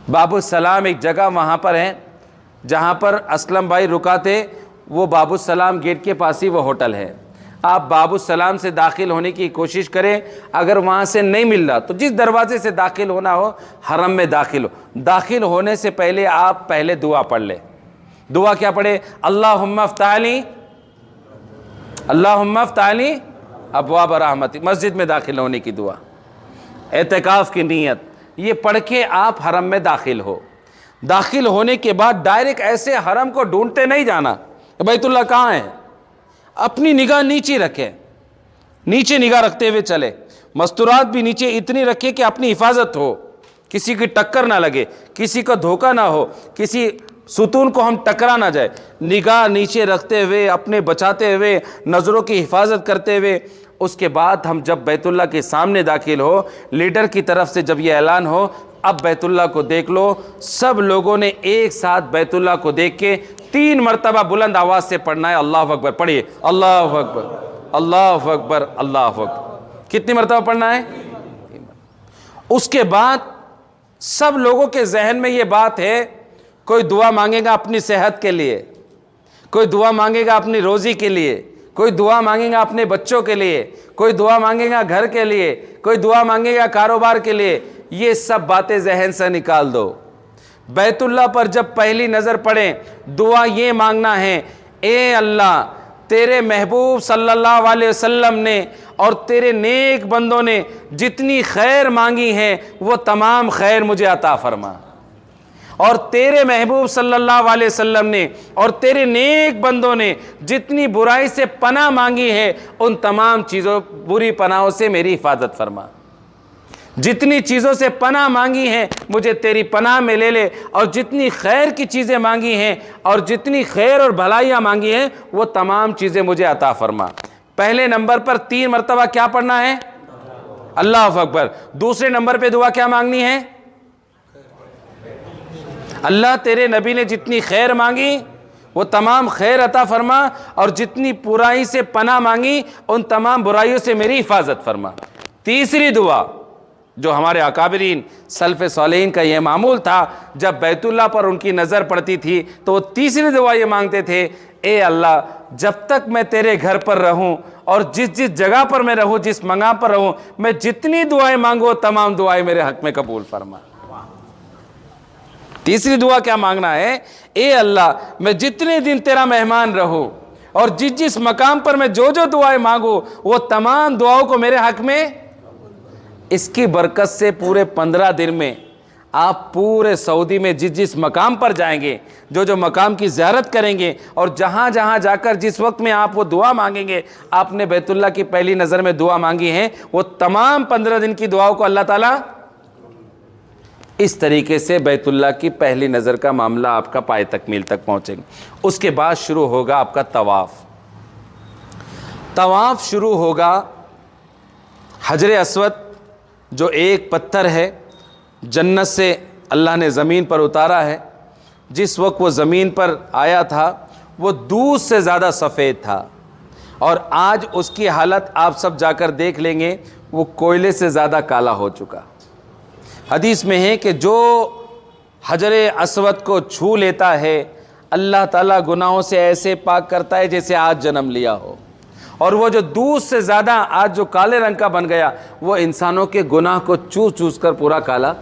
باب السلام ایک جگہ وہاں پر ہے جہاں پر اسلم بھائی رکا تھے، وہ باب السلام گیٹ کے پاس ہی وہ ہوٹل ہے۔ آپ باب السلام سے داخل ہونے کی کوشش کریں، اگر وہاں سے نہیں مل رہا تو جس دروازے سے داخل ہونا ہو حرم میں داخل ہو۔ داخل ہونے سے پہلے آپ پہلے دعا پڑھ لیں۔ دعا کیا پڑھے؟ اللہم افتح لی، اللہم افتح لی ابواب رحمتی، مسجد میں داخل ہونے کی دعا، اعتکاف کی نیت، یہ پڑھ کے آپ حرم میں داخل ہو۔ داخل ہونے کے بعد ڈائریکٹ ایسے حرم کو ڈھونڈتے نہیں جانا بیت اللہ کہاں ہے، اپنی نگاہ نیچے رکھے، نیچے نگاہ رکھتے ہوئے چلے، مستورات بھی نیچے اتنی رکھے کہ اپنی حفاظت ہو، کسی کی ٹکر نہ لگے، کسی کا دھوکہ نہ ہو، کسی ستون کو ہم ٹکرا نہ جائے، نگاہ نیچے رکھتے ہوئے، اپنے بچاتے ہوئے، نظروں کی حفاظت کرتے ہوئے۔ اس کے بعد ہم جب بیت اللہ کے سامنے داخل ہو، لیڈر کی طرف سے جب یہ اعلان ہو، اب بیت اللہ کو دیکھ لو، سب لوگوں نے ایک ساتھ بیت اللہ کو دیکھ کے 3 مرتبہ بلند آواز سے پڑھنا ہے، اللہ اکبر۔ پڑھیے، اللہ اکبر، اللہ اکبر، اللہ اکبر۔ کتنی مرتبہ پڑھنا ہے؟ اس کے بعد سب لوگوں کے ذہن میں یہ بات ہے، کوئی دعا مانگے گا اپنی صحت کے لیے، کوئی دعا مانگے گا اپنی روزی کے لیے، کوئی دعا مانگے گا اپنے بچوں کے لیے، کوئی دعا مانگے گا گھر کے لیے، کوئی دعا مانگے گا کاروبار کے لیے۔ یہ سب باتیں ذہن سے نکال دو۔ بیت اللہ پر جب پہلی نظر پڑے، دعا یہ مانگنا ہے، اے اللہ تیرے محبوب صلی اللہ علیہ وسلم نے اور تیرے نیک بندوں نے جتنی خیر مانگی ہے وہ تمام خیر مجھے عطا فرما، اور تیرے محبوب صلی اللہ علیہ وسلم نے اور تیرے نیک بندوں نے جتنی برائی سے پناہ مانگی ہے ان تمام چیزوں بری پناہوں سے میری حفاظت فرما۔ جتنی چیزوں سے پناہ مانگی ہیں مجھے تیری پناہ میں لے لے، اور جتنی خیر کی چیزیں مانگی ہیں اور جتنی خیر اور بھلائیاں مانگی ہیں وہ تمام چیزیں مجھے عطا فرما۔ پہلے نمبر پر 3 مرتبہ کیا پڑھنا ہے؟ اللہ اکبر۔ دوسرے نمبر پہ دعا کیا مانگنی ہے؟ اللہ تیرے نبی نے جتنی خیر مانگی وہ تمام خیر عطا فرما، اور جتنی برائی سے پناہ مانگی ان تمام برائیوں سے میری حفاظت فرما۔ تیسری دعا جو ہمارے اکابرین سلف صالحین کا یہ معمول تھا، جب بیت اللہ پر ان کی نظر پڑتی تھی تو وہ تیسری دعا یہ مانگتے تھے، اے اللہ جب تک میں تیرے گھر پر رہوں اور جس جگہ پر میں رہوں، جس مقام پر رہوں، میں جتنی دعائیں مانگوں تمام دعائیں میرے حق میں قبول فرما۔ تیسری دعا کیا مانگنا ہے؟ اے اللہ میں جتنے دن تیرا مہمان رہوں اور جس مقام پر میں جو دعائیں مانگوں وہ تمام دعاؤں کو میرے حق میں۔ اس کی برکت سے پورے 15 دن میں آپ پورے سعودی میں جس مقام پر جائیں گے، جو مقام کی زیارت کریں گے، اور جہاں جا کر جس وقت میں آپ وہ دعا مانگیں گے، آپ نے بیت اللہ کی پہلی نظر میں دعا مانگی ہے، وہ تمام 15 دن کی دعاؤں کو اللہ تعالیٰ اس طریقے سے بیت اللہ کی پہلی نظر کا معاملہ آپ کا پائے تکمیل تک پہنچے گا۔ اس کے بعد شروع ہوگا آپ کا طواف۔ طواف شروع ہوگا حجر اسود، جو ایک پتھر ہے جنت سے اللہ نے زمین پر اتارا ہے۔ جس وقت وہ زمین پر آیا تھا وہ دودھ سے زیادہ سفید تھا، اور آج اس کی حالت آپ سب جا کر دیکھ لیں گے، وہ کوئلے سے زیادہ کالا ہو چکا۔ حدیث میں ہے کہ جو حجر اسود کو چھو لیتا ہے اللہ تعالیٰ گناہوں سے ایسے پاک کرتا ہے جیسے آج جنم لیا ہو، اور وہ جو دودھ سے زیادہ آج جو کالے رنگ کا بن گیا وہ انسانوں کے گناہ کو چوس کر پورا کالا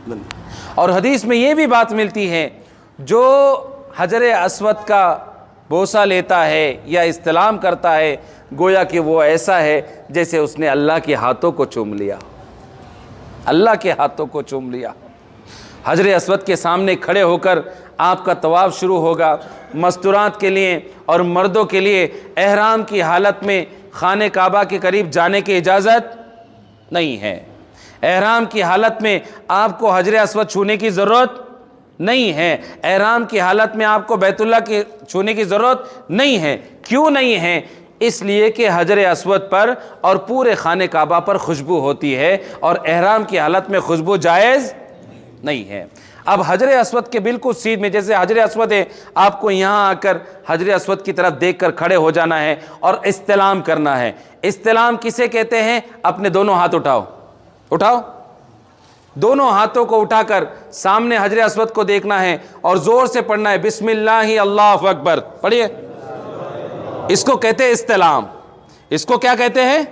بن گیا۔ اور حدیث میں یہ بھی بات ملتی ہے، جو حجر اسود کا بوسہ لیتا ہے یا استلام کرتا ہے گویا کہ وہ ایسا ہے جیسے اس نے اللہ کے ہاتھوں کو چوم لیا، اللہ کے ہاتھوں کو چوم لیا۔ حجر اسود کے سامنے کھڑے ہو کر آپ کا طواف شروع ہوگا۔ مستورات کے لیے اور مردوں کے لیے احرام کی حالت میں خانہ کعبہ کے قریب جانے کی اجازت نہیں ہے۔ احرام کی حالت میں آپ کو حجر اسود چھونے کی ضرورت نہیں ہے۔ احرام کی حالت میں آپ کو بیت اللہ کی چھونے کی ضرورت نہیں ہے۔ کیوں نہیں ہے؟ اس لیے کہ حجر اسود پر اور پورے خانہ کعبہ پر خوشبو ہوتی ہے، اور احرام کی حالت میں خوشبو جائز نہیں ہے۔ اب حجر اسود کے بالکل سیدھ میں جیسے حجر اسود ہے، آپ کو یہاں آ کر حجر اسود کی طرف دیکھ کر کھڑے ہو جانا ہے اور استلام کرنا ہے۔ استلام کسے کہتے ہیں؟ اپنے دونوں ہاتھ اٹھاؤ، دونوں ہاتھوں کو اٹھا کر سامنے حجر اسود کو دیکھنا ہے اور زور سے پڑھنا ہے، بسم اللہ اللہ اکبر۔ پڑھیے، اس کو کہتے ہیں استلام۔ اس کو کیا کہتے ہیں؟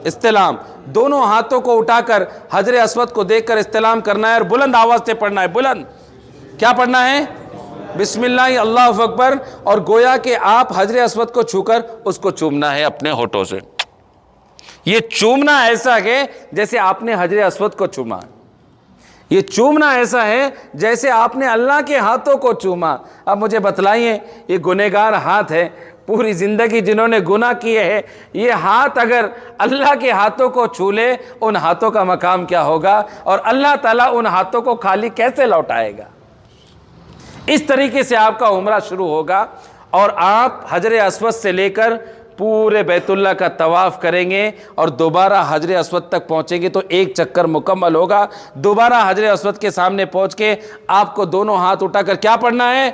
استلام۔ دونوں ہاتھوں کو اٹھا کر حجر اسود کو دیکھ کر استلام کرنا ہے، اور بلند آواز سے پڑھنا ہے۔ بلند کیا پڑھنا ہے؟ بسم اللہ اللہ اکبر، اور گویا کہ آپ حجر اسود کو چھو کر اس کو چومنا ہے اپنے ہونٹوں سے۔ یہ چومنا ایسا ہے جیسے آپ نے حجر اسود کو چوما، یہ چومنا ایسا ہے جیسے آپ نے اللہ کے ہاتھوں کو چوما۔ اب مجھے بتلائیے، یہ گنہگار ہاتھ ہے، پوری زندگی جنہوں نے گناہ کیے ہیں، یہ ہاتھ اگر اللہ کے ہاتھوں کو چھو لے، ان ہاتھوں کا مقام کیا ہوگا، اور اللہ تعالیٰ ان ہاتھوں کو خالی کیسے لوٹائے گا۔ اس طریقے سے آپ کا عمرہ شروع ہوگا، اور آپ حجر اسود سے لے کر پورے بیت اللہ کا طواف کریں گے، اور دوبارہ حجر اسود تک پہنچیں گے تو ایک چکر مکمل ہوگا۔ دوبارہ حجر اسود کے سامنے پہنچ کے آپ کو دونوں ہاتھ اٹھا کر کیا پڑھنا ہے؟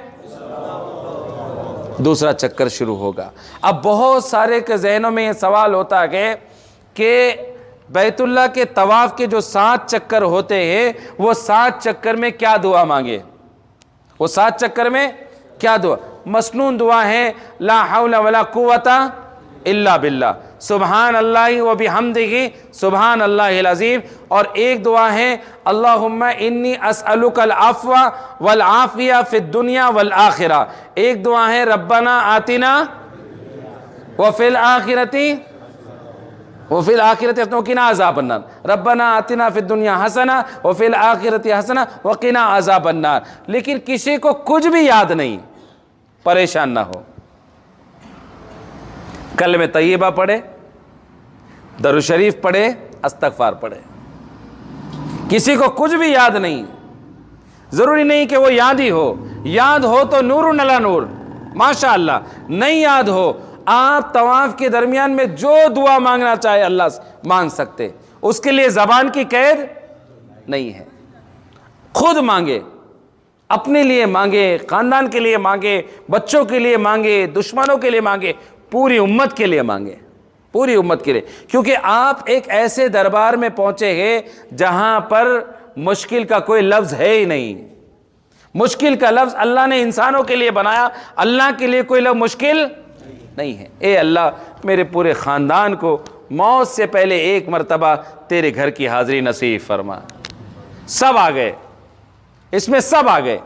دوسرا چکر شروع ہوگا۔ اب بہت سارے کے ذہنوں میں یہ سوال ہوتا ہے کہ بیت اللہ کے طواف کے جو 7 چکر ہوتے ہیں، وہ 7 چکر میں کیا دعا مانگے؟ وہ 7 چکر میں کیا دعا؟ مسنون دعا ہے، لا حول ولا قوت الا باللہ، سبحان اللہ و بحمدہ سبحان اللہ العظیم، اور ایک دعا ہے اللہم انی اسألک العفو والعافیہ فی الدنیا والآخرہ، ایک دعا ہے ربنا آتنا وفی الآخرۃ وقنا عذاب النار، ربنا آتنا فی الدنیا حسنہ وفی الآخرۃ حسنہ وقنا عذاب النار۔ لیکن کسی کو کچھ بھی یاد نہیں، پریشان نہ ہو، کلمہ طیبہ پڑھے، درود شریف پڑھے، استغفار پڑھے۔ کسی کو کچھ بھی یاد نہیں، ضروری نہیں کہ وہ یاد ہی ہو، یاد ہو تو نور علی نور، ماشاء اللہ، نہیں یاد ہو، آپ طواف کے درمیان میں جو دعا مانگنا چاہے اللہ سے مانگ سکتے، اس کے لیے زبان کی قید نہیں ہے، خود مانگے، اپنے لیے مانگے، خاندان کے لیے مانگے، بچوں کے لیے مانگے، دشمنوں کے لیے مانگے، پوری امت کے لیے مانگے، پوری امت کے لیے، کیونکہ آپ ایک ایسے دربار میں پہنچے ہیں جہاں پر مشکل کا کوئی لفظ ہے ہی نہیں۔ مشکل کا لفظ اللہ نے انسانوں کے لیے بنایا، اللہ کے لیے کوئی لفظ مشکل نہیں ہے۔ اے اللہ میرے پورے خاندان کو موت سے پہلے ایک مرتبہ تیرے گھر کی حاضری نصیب فرما۔ سب آ گئے، اس میں سب آ گئے،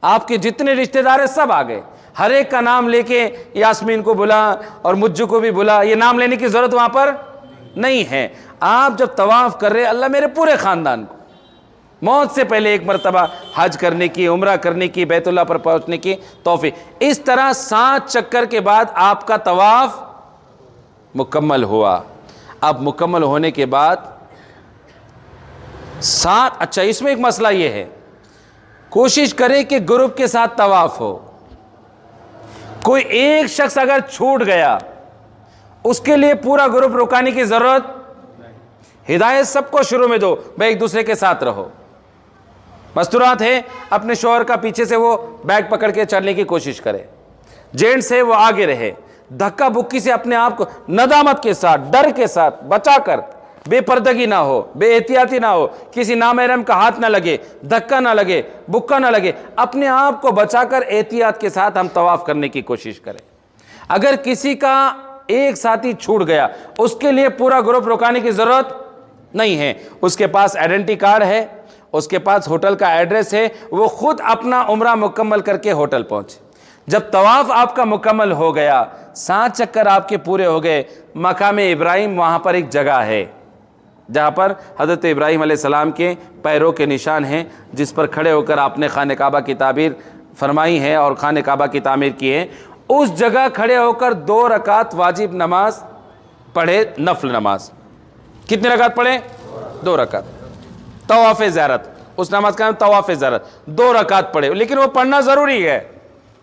آپ کے جتنے رشتہ دار ہیں سب آ گئے، ہر ایک کا نام لے کے یاسمین کو بلا اور مجھو کو بھی بلا، یہ نام لینے کی ضرورت وہاں پر نہیں ہے۔ آپ جب طواف کر رہے اللہ میرے پورے خاندان کو موت سے پہلے ایک مرتبہ حج کرنے کی، عمرہ کرنے کی، بیت اللہ پر پہنچنے کی توفیق۔ اس طرح 7 چکر کے بعد آپ کا طواف مکمل ہوا۔ اب مکمل ہونے کے بعد 7، اچھا اس میں ایک مسئلہ یہ ہے، کوشش کریں کہ گروپ کے ساتھ طواف ہو۔ کوئی ایک شخص اگر چھوٹ گیا اس کے لیے پورا گروپ رکانے کی ضرورت، ہدایت سب کو شروع میں دو، بھائی ایک دوسرے کے ساتھ رہو۔ مستورات ہے، اپنے شوہر کا پیچھے سے وہ بیگ پکڑ کے چلنے کی کوشش کرے، جینٹس ہے وہ آگے رہے، دھکا بکی سے اپنے آپ کو ندامت کے ساتھ، ڈر کے ساتھ بچا کر، بے پردگی نہ ہو، بے احتیاطی نہ ہو، کسی نامحرم کا ہاتھ نہ لگے، دھکا نہ لگے، بکا نہ لگے، اپنے آپ کو بچا کر احتیاط کے ساتھ ہم طواف کرنے کی کوشش کریں۔ اگر کسی کا ایک ساتھی چھوٹ گیا اس کے لیے پورا گروپ رکانے کی ضرورت نہیں ہے، اس کے پاس آئیڈینٹی کارڈ ہے، اس کے پاس ہوٹل کا ایڈریس ہے، وہ خود اپنا عمرہ مکمل کر کے ہوٹل پہنچے۔ جب طواف آپ کا مکمل ہو گیا، 7 چکر آپ کے پورے ہو گئے، مقام ابراہیم وہاں پر ایک جگہ ہے جہاں پر حضرت ابراہیم علیہ السلام کے پیروں کے نشان ہیں، جس پر کھڑے ہو کر آپ نے خانہ کعبہ کی تعمیر فرمائی ہے اور خانہ کعبہ کی تعمیر کی ہے۔ اس جگہ کھڑے ہو کر 2 رکعت واجب نماز پڑھے، نفل نماز۔ کتنے رکعت پڑھے؟ 2 رکعت۔ طواف زیارت، اس نماز کا نام طواف زیارت، 2 رکعت پڑھے، لیکن وہ پڑھنا ضروری ہے،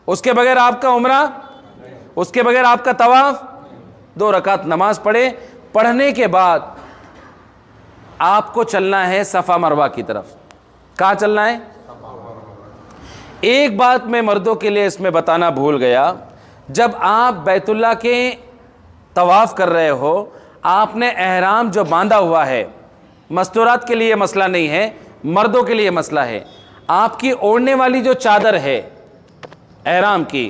اس کے بغیر آپ کا عمرہ، اس کے بغیر آپ کا طواف۔ 2 رکعت نماز پڑھے، پڑھنے کے بعد آپ کو چلنا ہے صفا مروہ کی طرف۔ کہاں چلنا ہے؟ ایک بات میں مردوں کے لیے اس میں بتانا بھول گیا، جب آپ بیت اللہ کے طواف کر رہے ہو، آپ نے احرام جو باندھا ہوا ہے، مستورات کے لیے مسئلہ نہیں ہے، مردوں کے لیے مسئلہ ہے، آپ کی اوڑھنے والی جو چادر ہے احرام کی،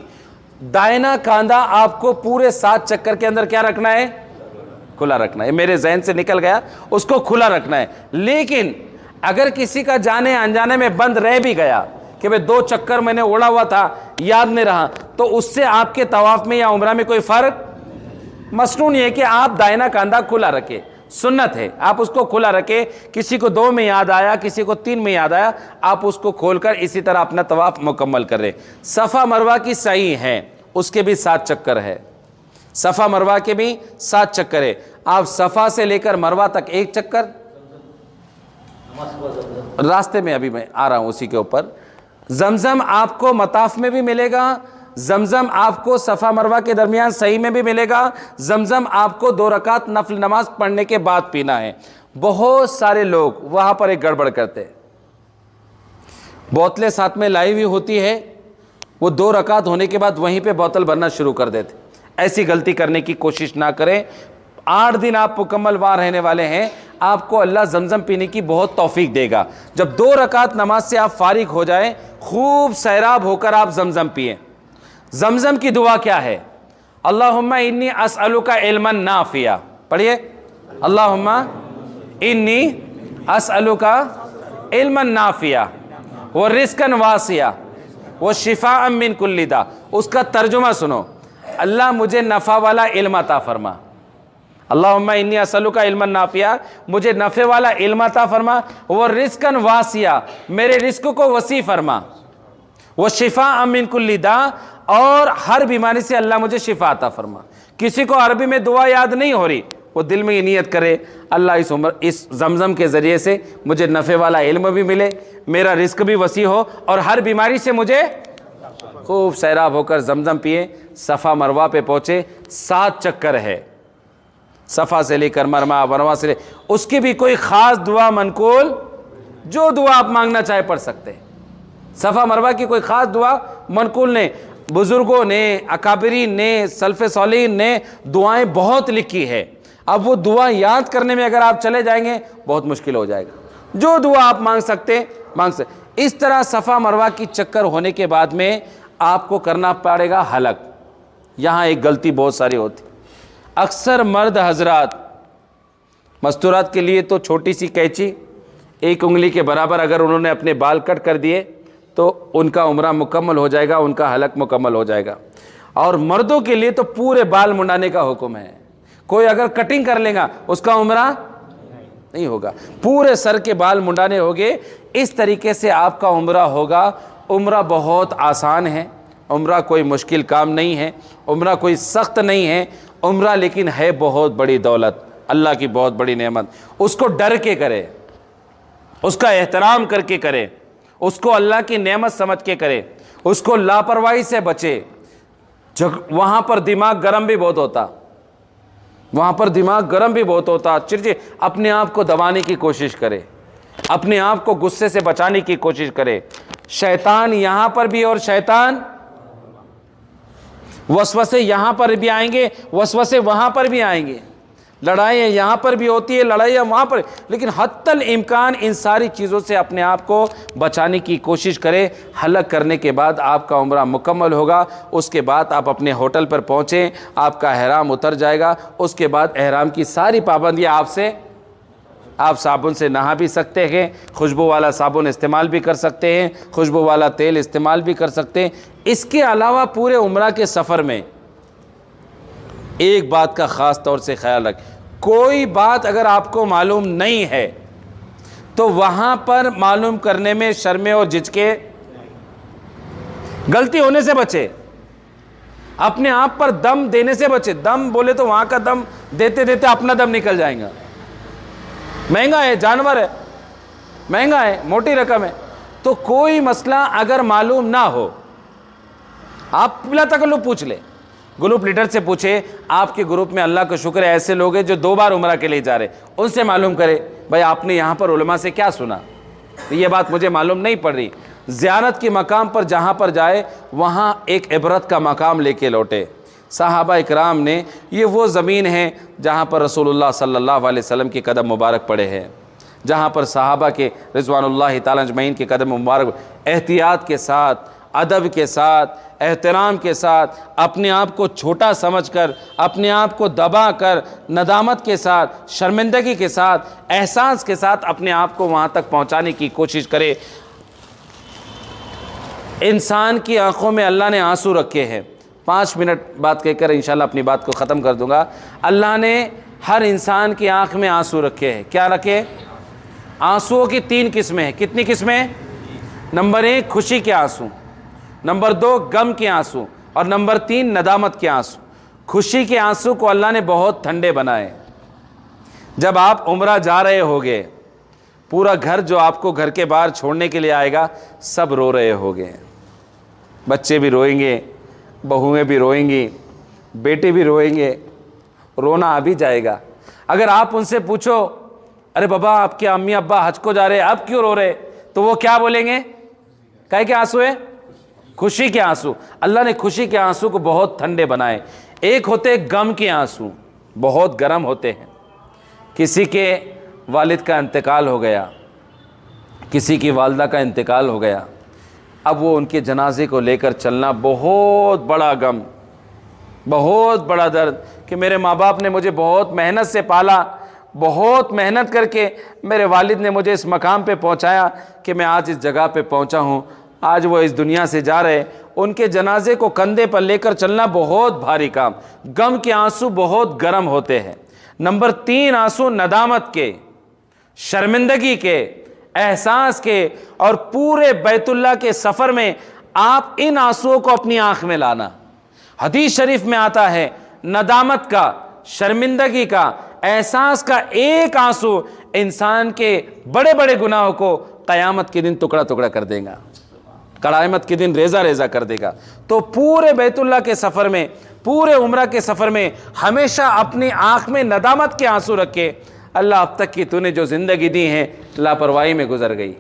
دائنا کاندھا آپ کو پورے 7 چکر کے اندر کیا رکھنا ہے؟ کھلا رکھنا ہے۔ میرے ذہن سے نکل گیا، اس کو کھلا رکھنا ہے۔ لیکن اگر کسی کا جانے انجانے میں بند رہ بھی گیا کہ بھئی 2 چکر میں نے اڑا ہوا تھا، یاد نہیں رہا، تو اس سے آپ کے طواف میں یا عمرہ میں کوئی فرق؟ مسنون یہ ہے کہ آپ دائنا کاندھا کھلا رکھے، سنت ہے، آپ اس کو کھلا رکھے، کسی کو 2 میں یاد آیا، کسی کو 3 میں یاد آیا، آپ اس کو کھول کر اسی طرح اپنا طواف مکمل کر رہے۔ صفا مروہ کی سعی ہے، اس کے بھی 7 چکر ہے، صفا مروہ کے بھی 7 چکر ہے. آپ صفا سے لے کر مروہ تک 1 چکر. راستے میں ابھی میں آ رہا ہوں اسی کے اوپر. زمزم آپ کو مطاف میں بھی ملے گا، زمزم آپ کو صفا مروہ کے درمیان صحیح میں بھی ملے گا، زمزم آپ کو 2 رکعت نفل نماز پڑھنے کے بعد پینا ہے. بہت سارے لوگ وہاں پر ایک گڑبڑ کرتے ہیں، بوتلیں ساتھ میں لائی ہوئی ہوتی ہے، وہ 2 رکعت ہونے کے بعد وہیں پہ بوتل بھرنا شروع کر دیتے. ایسی غلطی کرنے کی کوشش نہ کریں. 8 دن آپ مکمل وہاں رہنے والے ہیں، آپ کو اللہ زمزم پینے کی بہت توفیق دے گا. جب 2 رکعت نماز سے آپ فارغ ہو جائیں، خوب سیراب ہو کر آپ زمزم پئیں. زمزم کی دعا کیا ہے؟ اللہم انی اسألک علما نافعا. پڑھیے، اللہم انی اسألک علما نافعا ورزقا واسعا وشفاء من کل داء. اس کا ترجمہ سنو، اللہ مجھے نفع والا علم عطا فرما. اللہم انی اسألک علما نافعا، مجھے نفع والا علم عطا فرما. ورزقا واسعا، میرے رزق کو وسیع فرما. وشفاء من کل داء، اور ہر بیماری سے اللہ مجھے شفا عطا فرما. کسی کو عربی میں دعا یاد نہیں ہو رہی، وہ دل میں یہ نیت کرے، اللہ اس زمزم کے ذریعے سے مجھے نفع والا علم بھی ملے، میرا رزق بھی وسیع ہو، اور ہر بیماری سے مجھے خوب سیراب ہو کر زمزم پیے. صفا مروہ پہ پہنچے، 7 چکر ہے، صفا سے لے کر مروہ سے لے. اس کی بھی کوئی خاص دعا منقول، جو دعا آپ مانگنا چاہے پڑھ سکتے ہیں. صفا مروہ کی کوئی خاص دعا منقول نہیں. بزرگوں نے، اکابرین نے، سلف صالحین نے دعائیں بہت لکھی ہے. اب وہ دعا یاد کرنے میں اگر آپ چلے جائیں گے بہت مشکل ہو جائے گا. جو دعا آپ مانگ سکتے. اس طرح صفا مروہ کی چکر ہونے کے بعد میں آپ کو کرنا پڑے گا حلق. یہاں ایک غلطی بہت ساری ہوتی. اکثر مرد حضرات مستورات کے لیے تو چھوٹی سی قینچی 1 انگلی کے برابر اگر انہوں نے اپنے بال کٹ کر دیے تو ان کا عمرہ مکمل ہو جائے گا، ان کا حلق مکمل ہو جائے گا. اور مردوں کے لیے تو پورے بال منڈانے کا حکم ہے. کوئی اگر کٹنگ کر لے گا اس کا عمرہ نہیں ہوگا، پورے سر کے بال منڈانے ہوگے. اس طریقے سے آپ کا عمرہ ہوگا. عمرہ بہت آسان ہے، عمرہ کوئی مشکل کام نہیں ہے، عمرہ کوئی سخت نہیں ہے. عمرہ لیکن ہے بہت بڑی دولت، اللہ کی بہت بڑی نعمت. اس کو ڈر کے کرے، اس کا احترام کر کے کرے، اس کو اللہ کی نعمت سمجھ کے کرے، اس کو لاپرواہی سے بچے. وہاں پر دماغ گرم بھی بہت ہوتا، وہاں پر دماغ گرم بھی بہت ہوتا. چرچے اپنے آپ کو دبانے کی کوشش کرے، اپنے آپ کو غصے سے بچانے کی کوشش کرے. شیطان یہاں پر بھی اور شیطان وسوسے یہاں پر بھی آئیں گے، وسوسے وہاں پر بھی آئیں گے. لڑائیاں یہاں پر بھی ہوتی ہے، لڑائیاں وہاں پر، لیکن حتی الامکان ان ساری چیزوں سے اپنے آپ کو بچانے کی کوشش کرے. حلق کرنے کے بعد آپ کا عمرہ مکمل ہوگا. اس کے بعد آپ اپنے ہوٹل پر پہنچیں، آپ کا احرام اتر جائے گا. اس کے بعد احرام کی ساری پابندیاں آپ صابن سے نہا بھی سکتے ہیں، خوشبو والا صابن استعمال بھی کر سکتے ہیں، خوشبو والا تیل استعمال بھی کر سکتے ہیں. اس کے علاوہ پورے عمرہ کے سفر میں ایک بات کا خاص طور سے خیال رکھ، کوئی بات اگر آپ کو معلوم نہیں ہے تو وہاں پر معلوم کرنے میں شرمے اور جھجکے، غلطی ہونے سے بچے، اپنے آپ پر دم دینے سے بچے. دم بولے تو وہاں کا دم دیتے دیتے اپنا دم نکل جائیں گا. مہنگا ہے، جانور ہے، مہنگا ہے، موٹی رقم ہے. تو کوئی مسئلہ اگر معلوم نہ ہو، آپ بلا تکلف پوچھ لیں. گروپ لیڈر سے پوچھے، آپ کے گروپ میں اللہ کا شکر ہے ایسے لوگ ہیں جو 2 بار عمرہ کے لیے جا رہے، ان سے معلوم کرے بھائی آپ نے یہاں پر علماء سے کیا سنا، یہ بات مجھے معلوم نہیں پڑ رہی. زیارت کے مقام پر جہاں پر جائے وہاں ایک عبرت کا مقام لے کے لوٹے. صحابہ اکرام نے، یہ وہ زمین ہے جہاں پر رسول اللہ صلی اللہ علیہ وسلم کے قدم مبارک پڑے ہیں، جہاں پر صحابہ کے رضوان اللہ تعالی اجمعین کے قدم مبارک. احتیاط کے ساتھ، ادب کے ساتھ، احترام کے ساتھ، اپنے آپ کو چھوٹا سمجھ کر، اپنے آپ کو دبا کر، ندامت کے ساتھ، شرمندگی کے ساتھ، احساس کے ساتھ اپنے آپ کو وہاں تک پہنچانے کی کوشش کرے. انسان کی آنکھوں میں اللہ نے آنسو رکھے ہیں. 5 منٹ بات کہہ کر انشاءاللہ اپنی بات کو ختم کر دوں گا. اللہ نے ہر انسان کی آنکھ میں آنسو رکھے ہیں. کیا رکھے؟ آنسوؤں کی 3 قسمیں ہیں. کتنی قسمیں؟ نمبر 1 خوشی کے آنسو، نمبر 2 غم کے آنسو، اور نمبر 3 ندامت کے آنسو. خوشی کے آنسو کو اللہ نے بہت ٹھنڈے بنائے. جب آپ عمرہ جا رہے ہوگے, پورا گھر جو آپ کو گھر کے باہر چھوڑنے کے لیے آئے گا سب رو رہے ہوگے. بچے بھی روئیں گے, بہویں بھی روئیں گی, بیٹے بھی روئیں گے, رونا آ بھی جائے گا. اگر آپ ان سے پوچھو ارے بابا آپ کے امی ابا حج کو جا رہے, اب کیوں رو رہے, تو وہ کیا بولیں گے؟ کہے کہ آنسو ہے, خوشی کے آنسو. اللہ نے خوشی کے آنسو کو بہت ٹھنڈے بنائے. ایک ہوتے غم کے آنسو, بہت گرم ہوتے ہیں. کسی کے والد کا انتقال ہو گیا, کسی کی والدہ کا انتقال ہو گیا, اب وہ ان کے جنازے کو لے کر چلنا بہت بڑا غم, بہت بڑا درد کہ میرے ماں باپ نے مجھے بہت محنت سے پالا, بہت محنت کر کے میرے والد نے مجھے اس مقام پہ پہنچایا کہ میں آج اس جگہ پہ پہنچا ہوں. آج وہ اس دنیا سے جا رہے, ان کے جنازے کو کندھے پر لے کر چلنا بہت بھاری کام. غم کے آنسو بہت گرم ہوتے ہیں. نمبر 3 آنسو ندامت کے, شرمندگی کے, احساس کے, اور پورے بیت اللہ کے سفر میں آپ ان آنسوؤں کو اپنی آنکھ میں لانا. حدیث شریف میں آتا ہے ندامت کا, شرمندگی کا, احساس کا ایک آنسو انسان کے بڑے بڑے گناہوں کو قیامت کے دن ٹکڑا ٹکڑا کر دے گا, قیامت کے دن ریزہ ریزہ کر دے گا. تو پورے بیت اللہ کے سفر میں, پورے عمرہ کے سفر میں ہمیشہ اپنی آنکھ میں ندامت کے آنسو رکھے. اللہ اب تک کی تو نے جو زندگی دی ہے لاپرواہی میں گزر گئی,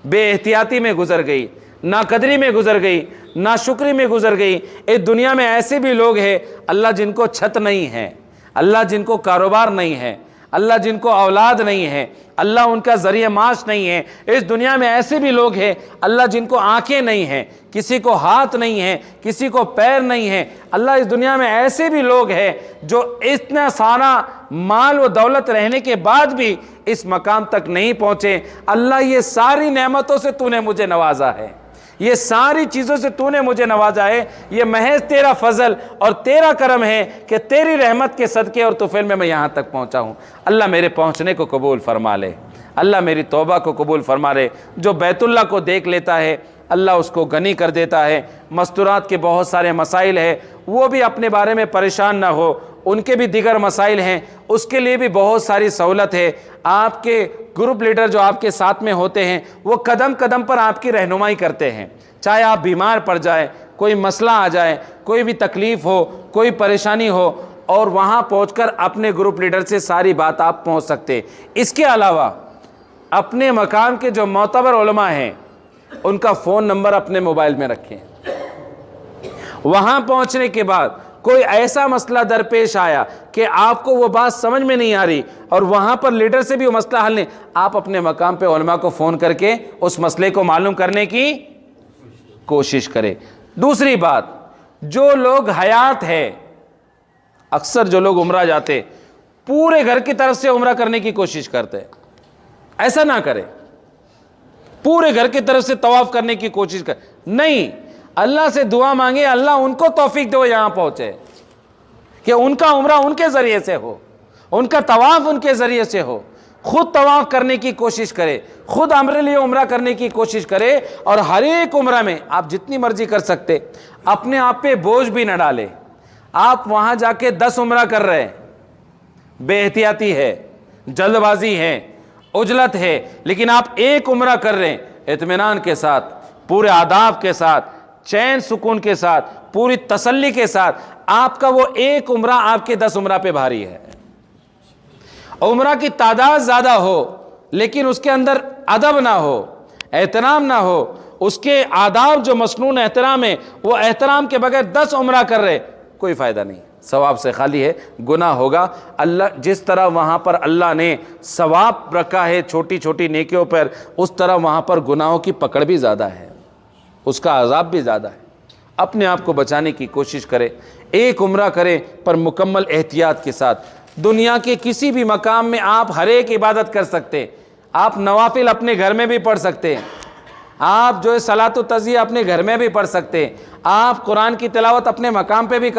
بے احتیاطی میں گزر گئی, ناقدری میں گزر گئی, ناشکری میں گزر گئی. اس دنیا میں ایسے بھی لوگ ہیں اللہ جن کو چھت نہیں ہے, اللہ جن کو کاروبار نہیں ہے, اللہ جن کو اولاد نہیں ہے, اللہ ان کا ذریعہ معاش نہیں ہے. اس دنیا میں ایسے بھی لوگ ہیں اللہ جن کو آنکھیں نہیں ہیں, کسی کو ہاتھ نہیں ہیں, کسی کو پیر نہیں ہیں. اللہ اس دنیا میں ایسے بھی لوگ ہیں جو اتنا سارا مال و دولت رہنے کے بعد بھی اس مقام تک نہیں پہنچے. اللہ یہ ساری نعمتوں سے تو نے مجھے نوازا ہے, یہ ساری چیزوں سے تو نے مجھے نوازا ہے, یہ محض تیرا فضل اور تیرا کرم ہے کہ تیری رحمت کے صدقے اور طفیل میں یہاں تک پہنچا ہوں. اللہ میرے پہنچنے کو قبول فرما لے, اللہ میری توبہ کو قبول فرما لے. جو بیت اللہ کو دیکھ لیتا ہے اللہ اس کو غنی کر دیتا ہے. مستورات کے بہت سارے مسائل ہیں, وہ بھی اپنے بارے میں پریشان نہ ہو, ان کے بھی دیگر مسائل ہیں, اس کے لیے بھی بہت ساری سہولت ہے. آپ کے گروپ لیڈر جو آپ کے ساتھ میں ہوتے ہیں وہ قدم قدم پر آپ کی رہنمائی کرتے ہیں. چاہے آپ بیمار پڑ جائے, کوئی مسئلہ آ جائے, کوئی بھی تکلیف ہو, کوئی پریشانی ہو, اور وہاں پہنچ کر اپنے گروپ لیڈر سے ساری بات آپ پہنچ سکتے. اس کے علاوہ اپنے مقام کے جو معتبر علماء ہیں ان کا فون نمبر اپنے موبائل میں رکھیں. وہاں پہنچنے کے بعد کوئی ایسا مسئلہ درپیش آیا کہ آپ کو وہ بات سمجھ میں نہیں آ رہی اور وہاں پر لیڈر سے بھی وہ مسئلہ حل نہیں, آپ اپنے مقام پہ علماء کو فون کر کے اس مسئلے کو معلوم کرنے کی کوشش کریں. دوسری بات, جو لوگ حیات ہے, اکثر جو لوگ عمرہ جاتے پورے گھر کی طرف سے عمرہ کرنے کی کوشش کرتے, ایسا نہ کرے. پورے گھر کی طرف سے طواف کرنے کی کوشش کر, نہیں, اللہ سے دعا مانگے اللہ ان کو توفیق دے وہ یہاں پہنچے, کہ ان کا عمرہ ان کے ذریعے سے ہو, ان کا طواف ان کے ذریعے سے ہو. خود طواف کرنے کی کوشش کرے, خود ہمارے لیے عمرہ کرنے کی کوشش کرے, اور ہر ایک عمرہ میں آپ جتنی مرضی کر سکتے, اپنے آپ پہ بوجھ بھی نہ ڈالے. آپ وہاں جا کے 10 عمرہ کر رہے, بے احتیاطی ہے, جلد بازی ہے, عجلت ہے, لیکن آپ ایک عمرہ کر رہے ہیں اطمینان کے ساتھ, پورے آداب کے ساتھ, چین سکون کے ساتھ, پوری تسلی کے ساتھ, آپ کا وہ ایک عمرہ آپ کے 10 عمرہ پہ بھاری ہے. عمرہ کی تعداد زیادہ ہو لیکن اس کے اندر ادب نہ ہو, احترام نہ ہو, اس کے آداب جو مسنون احترام ہے وہ احترام کے بغیر 10 عمرہ کر رہے, کوئی فائدہ نہیں, ثواب سے خالی ہے, گناہ ہوگا. اللہ جس طرح وہاں پر اللہ نے ثواب رکھا ہے چھوٹی چھوٹی نیکیوں پر, اس طرح وہاں پر گناہوں کی پکڑ بھی زیادہ ہے, اس کا عذاب بھی زیادہ ہے. اپنے آپ کو بچانے کی کوشش کرے, ایک عمرہ کرے پر مکمل احتیاط کے ساتھ. دنیا کے کسی بھی مقام میں آپ ہر ایک عبادت کر سکتے, آپ نوافل اپنے گھر میں بھی پڑھ سکتے, آپ جو ہے صلاۃ و تزیہ اپنے گھر میں بھی پڑھ سکتے, آپ قرآن کی تلاوت اپنے مقام پہ بھی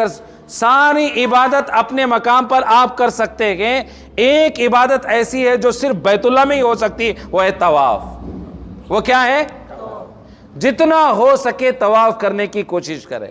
ساری عبادت اپنے مقام پر آپ کر سکتے ہیں. ایک عبادت ایسی ہے جو صرف بیت اللہ میں ہی ہو سکتی ہے, وہ ہے طواف. وہ کیا ہے؟ جتنا ہو سکے طواف کرنے کی کوشش کرے.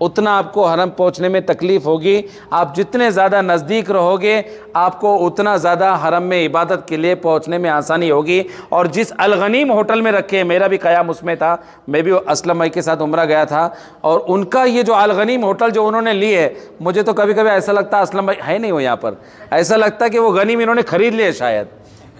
اتنا آپ کو حرم پہنچنے میں تکلیف ہوگی. آپ جتنے زیادہ نزدیک رہو گے آپ کو اتنا زیادہ حرم میں عبادت کے لیے پہنچنے میں آسانی ہوگی. اور جس الغنیم ہوٹل میں رکھے, میرا بھی قیام اس میں تھا, میں بھی اسلم بھائی کے ساتھ عمرہ گیا تھا, اور ان کا یہ جو الغنیم ہوٹل جو انہوں نے لی ہے, مجھے تو کبھی کبھی ایسا لگتا ہے اسلم بھائی ہے نہیں ہو یہاں پر, ایسا لگتا ہے کہ وہ غنیم انہوں نے خرید لیا شاید.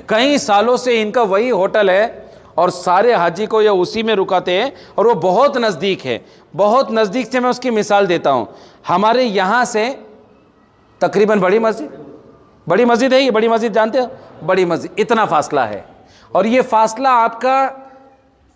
کئی سالوں سے ان کا وہی ہوٹل ہے اور سارے حاجی کو یہ اسی میں رکاتے ہیں, اور وہ بہت نزدیک ہے. بہت نزدیک سے میں اس کی مثال دیتا ہوں. ہمارے یہاں سے تقریباً بڑی مسجد ہے, یہ بڑی مسجد جانتے ہو, بڑی مسجد, اتنا فاصلہ ہے. اور یہ فاصلہ آپ کا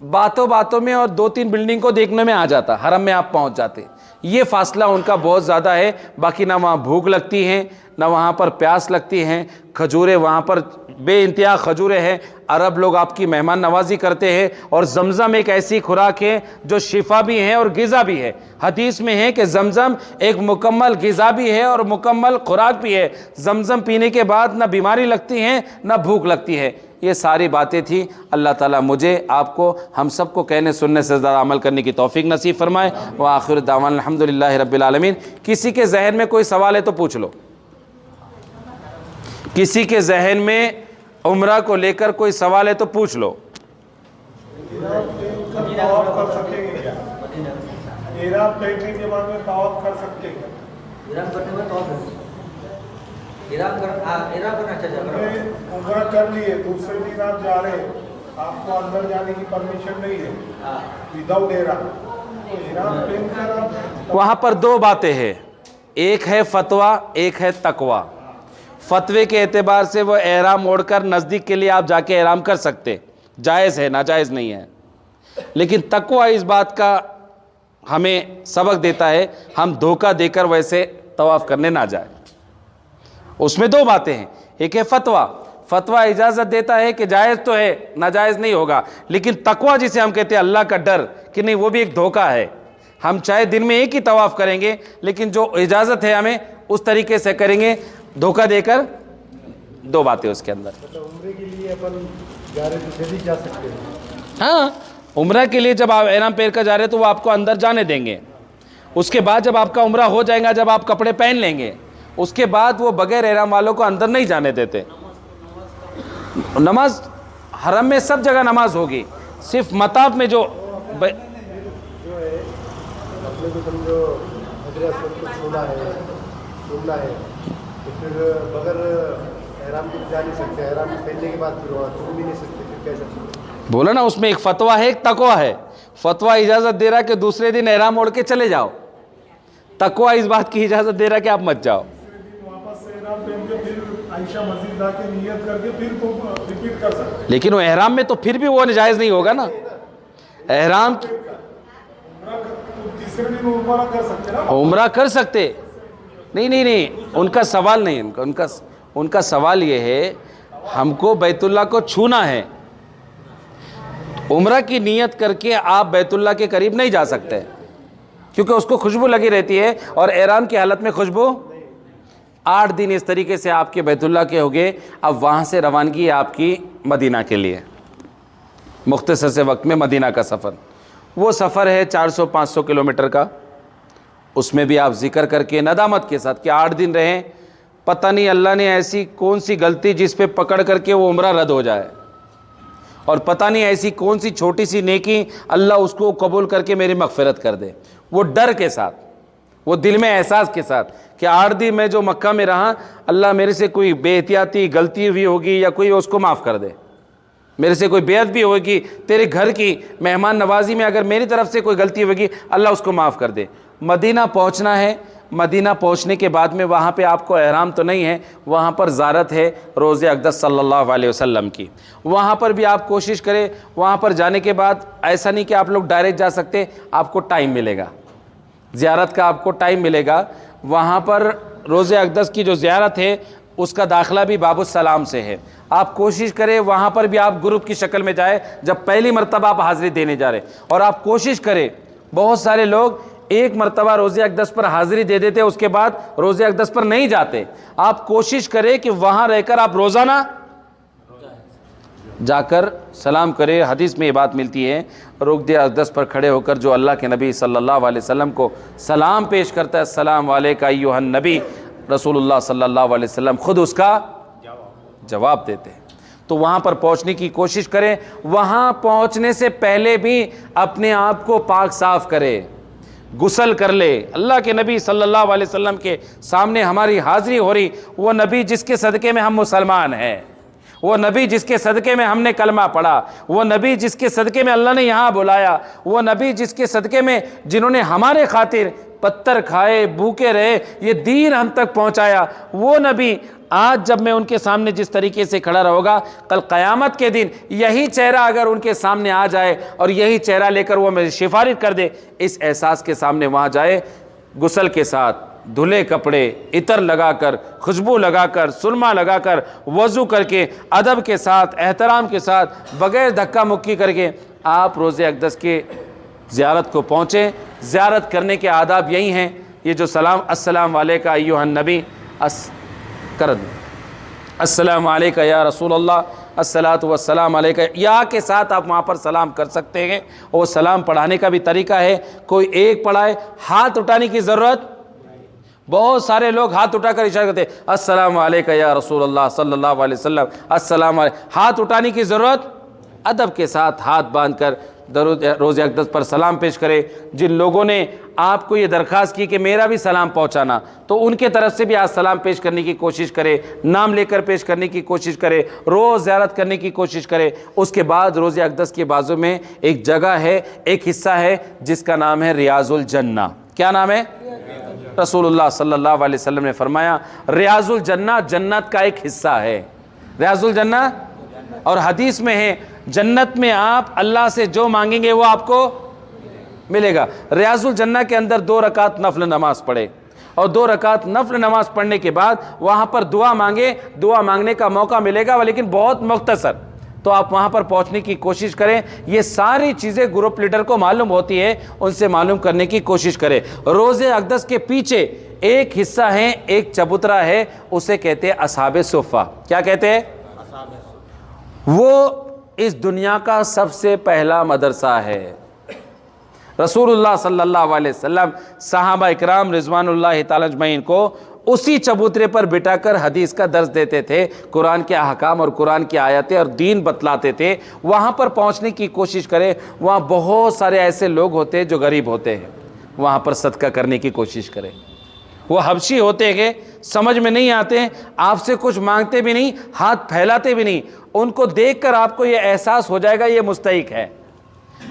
باتوں باتوں میں اور 2-3 بلڈنگ کو دیکھنے میں آ جاتا, حرم میں آپ پہنچ جاتے. یہ فاصلہ ان کا بہت زیادہ ہے. باقی نہ وہاں بھوک لگتی ہے نہ وہاں پر پیاس لگتی ہیں. کھجوریں وہاں پر بے انتہا کھجوریں ہیں. عرب لوگ آپ کی مہمان نوازی کرتے ہیں. اور زمزم ایک ایسی خوراک ہے جو شفا بھی ہے اور غذا بھی ہے. حدیث میں ہے کہ زمزم ایک مکمل غذا بھی ہے اور مکمل خوراک بھی ہے. زمزم پینے کے بعد نہ بیماری لگتی ہے نہ بھوک لگتی ہے. یہ ساری باتیں تھیں. اللہ تعالیٰ مجھے, آپ کو, ہم سب کو کہنے سننے سے زیادہ عمل کرنے کی توفیق نصیب فرمائے. وآخر دعوانا الحمدللہ رب العالمین. کسی کے ذہن میں کوئی سوال ہے تو پوچھ لو. کسی کے ذہن میں عمرہ کو لے کر کوئی سوال ہے تو پوچھ لو. عمرہ کر لیے, دوسرے دن آپ جا رہے, آپ کو اندر جانے کی پرمیشن نہیں ہے وداؤٹ احرام. وہاں پر 2 باتیں ہیں, ایک ہے فتویٰ, ایک ہے تقویٰ. فتوے کے اعتبار سے وہ احرام اوڑھ کر نزدیک کے لیے آپ جا کے احرام کر سکتے, جائز ہے, ناجائز نہیں ہے. لیکن تقویٰ اس بات کا ہمیں سبق دیتا ہے ہم دھوکہ دے کر ویسے طواف کرنے نہ جائیں. اس میں 2 باتیں ہیں. ایک ہے فتویٰ, فتویٰ اجازت دیتا ہے کہ جائز تو ہے, ناجائز نہیں ہوگا. لیکن تقویٰ جسے ہم کہتے ہیں اللہ کا ڈر, کہ نہیں وہ بھی ایک دھوکہ ہے. ہم چاہے دن میں ایک ہی طواف کریں گے لیکن جو اجازت ہے ہمیں اس طریقے سے کریں گے, دھوکہ دے کر. 2 باتیں اس کے اندر. عمرے کے لیے اپن جا رہے تو جلدی جا سکتے ہیں. ہاں, عمرہ کے لیے جب آپ احرام پہن کر جا رہے ہیں تو وہ آپ کو اندر جانے دیں گے. اس کے بعد جب آپ کا عمرہ ہو جائے گا, جب آپ کپڑے پہن لیں گے, اس کے بعد وہ بغیر احرام والوں کو اندر نہیں جانے دیتے. نماز حرم میں سب جگہ نماز ہوگی, صرف مطاف میں جو جو ہے اپنے کو سمجھو حجر اسود کو چھونا ہے تو پھر بغیر احرام کے جا نہیں سکتے, احرام پہننے کے بعد پھر وہاں چھو بھی نہیں سکتے, پھر کیسے بولا نا, اس میں ایک فتویٰ ہے, ایک تقویٰ ہے. فتویٰ اجازت دے رہا ہے کہ دوسرے دن احرام اوڑھ کے چلے جاؤ, تقویٰ اس بات کی اجازت دے رہا ہے کہ آپ مت جاؤ. واپس سے احرام پہن کے پھر عائشہ مسجد جا کے نیت کر کے پھر تو ریپیٹ کر سکتے. لیکن وہ احرام میں تو پھر بھی وہ ناجائز نہیں ہوگا نا. احرام تیسرے دن عمرہ کر سکتے نا, عمرہ کر سکتے. نہیں, ان کا سوال نہیں, ان کا سوال یہ ہے ہم کو بیت اللہ کو چھونا ہے. عمرہ کی نیت کر کے آپ بیت اللہ کے قریب نہیں جا سکتے کیونکہ اس کو خوشبو لگی رہتی ہے, اور احرام کی حالت میں خوشبو. 8 دن اس طریقے سے آپ کے بیت اللہ کے ہو گئے. اب وہاں سے روانگی ہے آپ کی مدینہ کے لیے, مختصر سے وقت میں مدینہ کا سفر. وہ سفر ہے 400-500 کلومیٹر کا. اس میں بھی آپ ذکر کر کے ندامت کے ساتھ کہ 8 دن رہیں, پتہ نہیں اللہ نے ایسی کون سی غلطی جس پہ پکڑ کر کے وہ عمرہ رد ہو جائے, اور پتہ نہیں ایسی کون سی چھوٹی سی نیکی اللہ اس کو قبول کر کے میری مغفرت کر دے. وہ ڈر کے ساتھ, وہ دل میں احساس کے ساتھ کہ 8 دن میں جو مکہ میں رہا, اللہ میرے سے کوئی بے احتیاطی غلطی ہوئی ہوگی یا کوئی اس کو معاف کر دے, میرے سے کوئی بیعت بھی ہوگی, تیرے گھر کی مہمان نوازی میں اگر میری طرف سے کوئی غلطی ہوگی اللہ اس کو معاف کر دے. مدینہ پہنچنا ہے. مدینہ پہنچنے کے بعد میں وہاں پہ آپ کو احرام تو نہیں ہے, وہاں پر زیارت ہے روضہ اقدس صلی اللہ علیہ وسلم کی. وہاں پر بھی آپ کوشش کریں, وہاں پر جانے کے بعد ایسا نہیں کہ آپ لوگ ڈائریکٹ جا سکتے, آپ کو ٹائم ملے گا, زیارت کا آپ کو ٹائم ملے گا. وہاں پر روضہ اقدس کی جو زیارت ہے اس کا داخلہ بھی باب السلام سے ہے. آپ کوشش کریں وہاں پر بھی آپ گروپ کی شکل میں جائیں جب پہلی مرتبہ آپ حاضری دینے جا رہے, اور آپ کوشش کریں, بہت سارے لوگ ایک مرتبہ روضہ اقدس پر حاضری دے دیتے, اس کے بعد روضہ اقدس پر نہیں جاتے. آپ کوشش کریں کہ وہاں رہ کر آپ روزانہ جا کر سلام کرے۔ حدیث میں یہ بات ملتی ہے، رکن اقدس پر کھڑے ہو کر جو اللہ کے نبی صلی اللہ علیہ وسلم کو سلام پیش کرتا ہے، السلام علیکہ ایھا النبی، رسول اللہ صلی اللہ علیہ وسلم خود اس کا جواب دیتے ہیں۔ تو وہاں پر پہنچنے کی کوشش کریں، وہاں پہنچنے سے پہلے بھی اپنے آپ کو پاک صاف کرے، غسل کر لے۔ اللہ کے نبی صلی اللہ علیہ وسلم کے سامنے ہماری حاضری ہو رہی، وہ نبی جس کے صدقے میں ہم مسلمان ہیں، وہ نبی جس کے صدقے میں ہم نے کلمہ پڑھا، وہ نبی جس کے صدقے میں اللہ نے یہاں بلایا، وہ نبی جس کے صدقے میں جنہوں نے ہمارے خاطر پتھر کھائے، بھوکے رہے، یہ دین ہم تک پہنچایا، وہ نبی آج جب میں ان کے سامنے جس طریقے سے کھڑا رہوں گا، کل قیامت کے دن یہی چہرہ اگر ان کے سامنے آ جائے اور یہی چہرہ لے کر وہ میری سفارش کر دے، اس احساس کے سامنے وہاں جائے، غسل کے ساتھ، دھلے کپڑے، عطر لگا کر، خوشبو لگا کر، سرما لگا کر، وضو کر کے، ادب کے ساتھ، احترام کے ساتھ، بغیر دھکا مکی کر کے آپ روضہ اقدس کے زیارت کو پہنچیں۔ زیارت کرنے کے آداب یہی ہیں، یہ جو سلام، السلام علیکہ ایھا النبی، کر دیں، السلام علیکہ یا رسول اللہ، الصلاۃ والسلام علیکہ، یا کے ساتھ آپ وہاں پر سلام کر سکتے ہیں۔ اور سلام پڑھانے کا بھی طریقہ ہے، کوئی ایک پڑھائے، ہاتھ اٹھانے کی ضرورت، بہت سارے لوگ ہاتھ اٹھا کر اشارہ کرتے ہیں، السلام علیکہ یا رسول اللہ صلی اللہ علیہ وسلم، السلام علیکہ، ہاتھ اٹھانے کی ضرورت، ادب کے ساتھ ہاتھ باندھ کر روضہ اقدس پر سلام پیش کرے۔ جن لوگوں نے آپ کو یہ درخواست کی کہ میرا بھی سلام پہنچانا، تو ان کے طرف سے بھی آج سلام پیش کرنے کی کوشش کرے، نام لے کر پیش کرنے کی کوشش کرے، روز زیارت کرنے کی کوشش کرے۔ اس کے بعد روضہ اقدس کے بازو میں ایک جگہ ہے، ایک حصہ ہے جس کا نام ہے ریاض الجنہ۔ کیا نام ہے؟ رسول اللہ صلی اللہ علیہ وسلم نے فرمایا ریاض الجنہ جنت کا ایک حصہ ہے، ریاض الجنہ۔ اور حدیث میں ہے جنت میں آپ اللہ سے جو مانگیں گے وہ آپ کو ملے گا۔ ریاض الجنہ کے اندر 2 رکعت نفل نماز پڑھے، اور 2 رکعت نفل نماز پڑھنے کے بعد وہاں پر دعا مانگے، دعا مانگنے کا موقع ملے گا لیکن بہت مختصر، تو آپ وہاں پر پہنچنے کی کوشش کریں۔ یہ ساری چیزیں گروپ لیڈر کو معلوم ہوتی ہے، ان سے معلوم کرنے کی کوشش کریں۔ روضہ اقدس کے پیچھے ایک حصہ ہے، ایک چبوترا ہے، اسے کہتے ہیں اصحاب صفہ۔ کیا کہتے ہیں؟ وہ اس دنیا کا سب سے پہلا مدرسہ ہے۔ رسول اللہ صلی اللہ علیہ وسلم صحابہ اکرام رضوان اللہ تعالی اجمعین کو اسی چبوترے پر بٹھا کر حدیث کا درس دیتے تھے، قرآن کے احکام اور قرآن کی آیتیں اور دین بتلاتے تھے۔ وہاں پر پہنچنے کی کوشش کریں، وہاں بہت سارے ایسے لوگ ہوتے ہیں جو غریب ہوتے ہیں، وہاں پر صدقہ کرنے کی کوشش کریں۔ وہ حبشی ہوتے ہیں، سمجھ میں نہیں آتے ہیں، آپ سے کچھ مانگتے بھی نہیں، ہاتھ پھیلاتے بھی نہیں، ان کو دیکھ کر آپ کو یہ احساس ہو جائے گا یہ مستحق ہے۔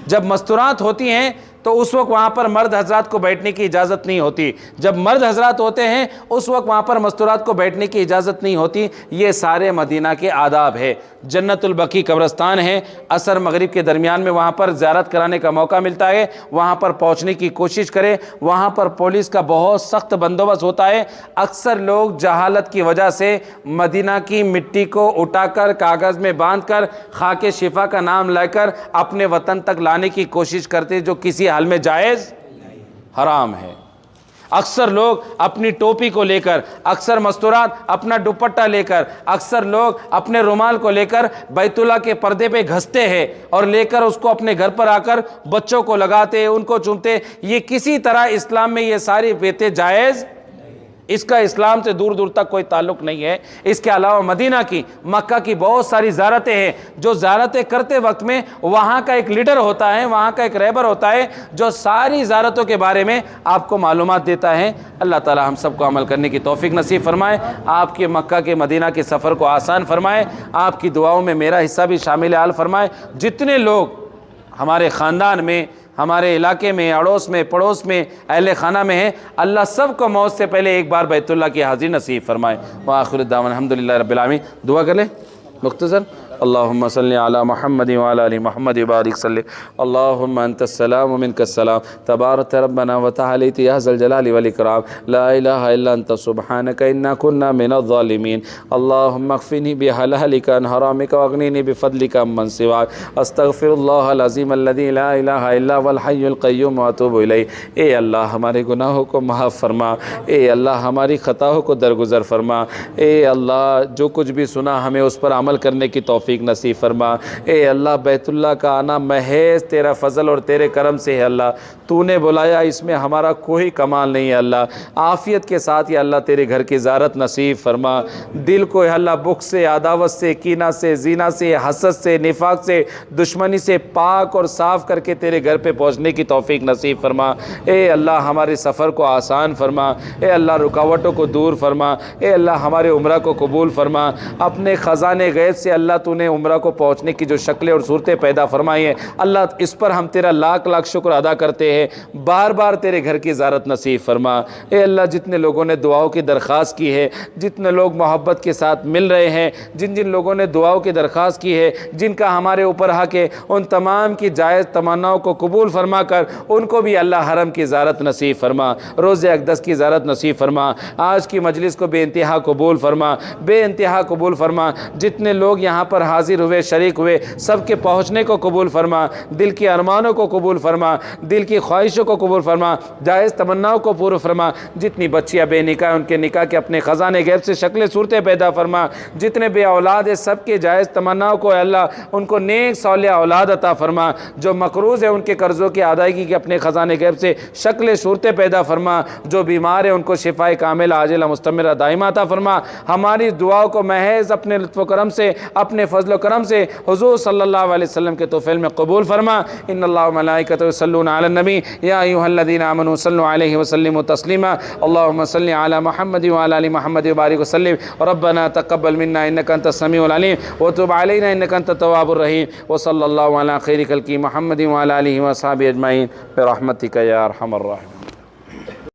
جب مستورات ہوتی ہیں تو اس وقت وہاں پر مرد حضرات کو بیٹھنے کی اجازت نہیں ہوتی، جب مرد حضرات ہوتے ہیں اس وقت وہاں پر مستورات کو بیٹھنے کی اجازت نہیں ہوتی۔ یہ سارے مدینہ کے آداب ہے۔ جنت البقیع قبرستان ہے، عصر مغرب کے درمیان میں وہاں پر زیارت کرانے کا موقع ملتا ہے، وہاں پر پہنچنے کی کوشش کرے۔ وہاں پر پولیس کا بہت سخت بندوبست ہوتا ہے۔ اکثر لوگ جہالت کی وجہ سے مدینہ کی مٹی کو اٹھا کر کاغذ میں باندھ کر خاک شفا کا نام لے کر اپنے وطن تک لانے کی کوشش کرتے، جو کسی حال میں جائز حرام ہے۔ اکثر لوگ اپنی ٹوپی کو لے کر، اکثر مستورات اپنا دوپٹہ لے کر، اکثر لوگ اپنے رومال کو لے کر بیت اللہ کے پردے پہ گھستے ہیں اور لے کر اس کو اپنے گھر پر آ کر بچوں کو لگاتے، ان کو چومتے۔ یہ کسی طرح اسلام میں یہ ساری باتیں جائز، اس کا اسلام سے دور دور تک کوئی تعلق نہیں ہے۔ اس کے علاوہ مدینہ کی، مکہ کی بہت ساری زیارتیں ہیں، جو زیارتیں کرتے وقت میں وہاں کا ایک لیڈر ہوتا ہے، وہاں کا ایک رہبر ہوتا ہے جو ساری زیارتوں کے بارے میں آپ کو معلومات دیتا ہے۔ اللہ تعالی ہم سب کو عمل کرنے کی توفیق نصیب فرمائے، آپ کے مکہ کے مدینہ کے سفر کو آسان فرمائے، آپ کی دعاؤں میں میرا حصہ بھی شامل حال فرمائے۔ جتنے لوگ ہمارے خاندان میں، ہمارے علاقے میں، اڑوس میں، پڑوس میں، اہل خانہ میں ہیں، اللہ سب کو موت سے پہلے ایک بار بیت اللہ کی حاضری نصیب فرمائے۔ وآخر الدعوانا الحمدللہ رب العالمین۔ دعا کر لیں مختصر۔ اللہم صلی علی محمد وعلی آل محمد وبارک صلی اللہم انت السلام ومنک السلام تبارک ربنا وتعالیت یا ذا الجلال والاکرام لا الہ الا انت سبحانک انا کنا من الظالمین اللہم اغفنی بحلالک عن حرامک واغنینی بفضلک عمن سواک استغفر اللہ العظیم الذی لا الہ الا هو الحی القیوم واتوب الیہ۔ اے اللہ ہمارے گناہوں کو معاف فرما، اے اللہ ہماری خطاؤں کو درگزر فرما، اے اللہ جو کچھ بھی سنا ہمیں اس پر عمل کرنے کی توفیق توفیق نصیب فرما۔ اے اللہ بیت اللہ کا آنا محض تیرا فضل اور تیرے کرم سے ہے اللہ، تو نے بلایا، اس میں ہمارا کوئی کمال نہیں ہے اللہ۔ عافیت کے ساتھ یا اللہ تیرے گھر کی زیارت نصیب فرما۔ دل کو یا اللہ بغض سے، عداوت سے، کینہ سے، زنا سے، حسد سے، نفاق سے، دشمنی سے پاک اور صاف کر کے تیرے گھر پہ پہنچنے کی توفیق نصیب فرما۔ اے اللہ ہمارے سفر کو آسان فرما، اے اللہ رکاوٹوں کو دور فرما، اے اللہ ہمارے عمرہ کو قبول فرما۔ اپنے خزانے غیب سے اللہ تو نے عمرہ کو پہنچنے کی جو شکلیں اور صورتیں پیدا فرمائی ہیں اللہ، اس پر ہم تیرا لاکھ لاکھ شکر ادا کرتے ہیں۔ بار بار تیرے گھر کی زیارت نصیب فرما۔ اے اللہ جتنے لوگوں نے دعاؤں کی درخواست کی ہے، جتنے لوگ محبت کے ساتھ مل رہے ہیں، جن جن لوگوں نے دعاؤں کی درخواست کی ہے، جن کا ہمارے اوپر حق ہے، ان تمام کی جائز تمناؤں کو قبول فرما کر ان کو بھی اللہ حرم کی زیارت نصیب فرما، روضہ اقدس کی زیارت نصیب فرما۔ آج کی مجلس کو بے انتہا قبول فرما، بے انتہا قبول فرما۔ جتنے لوگ یہاں پر حاضر ہوئے، شریک ہوئے، سب کے پہنچنے کو قبول فرما، دل کی ارمانوں کو قبول فرما، دل کی خواہشوں کو قبول فرما، جائز تمناؤں کو پورا فرما۔ جتنی بچیاں بے نکاح ان کے نکاح کے اپنے خزانے غیب سے شکلیں صورتیں پیدا فرما۔ جتنے بے اولاد ہیں سب کے جائز تمناؤں کو اے اللہ ان کو نیک صالح اولاد عطا فرما۔ جو مقروض ہیں ان کے قرضوں کی ادائیگی کے اپنے خزانے غیب سے شکلیں صورتیں پیدا فرما۔ جو بیمار ہیں ان کو شفائے کاملہ عاجلہ مستمرہ دائمہ عطا فرما۔ ہماری دعاؤں کو محض اپنے لطف و کرم سے، اپنے فضل و کرم سے حضور صلی اللہ علیہ وسلم کے توفیل میں قبول فرما۔ ان اللہ و ملائکتہ یصلون علی النبی یا ایھا الذین آمنوا صلوا علیہ وسلموا تسلیما۔ اللهم صل علی محمد وعلی آل محمد وبارک وسلم۔ ربنا تقبل منا انک انت السمیع العلیم وتب علینا انک انت التواب الرحیم۔ وصلی اللہ علی خیر خلقہ محمد وعلی آلہ وصحبہ اجمعین برحمتک یا ارحم الراحمین۔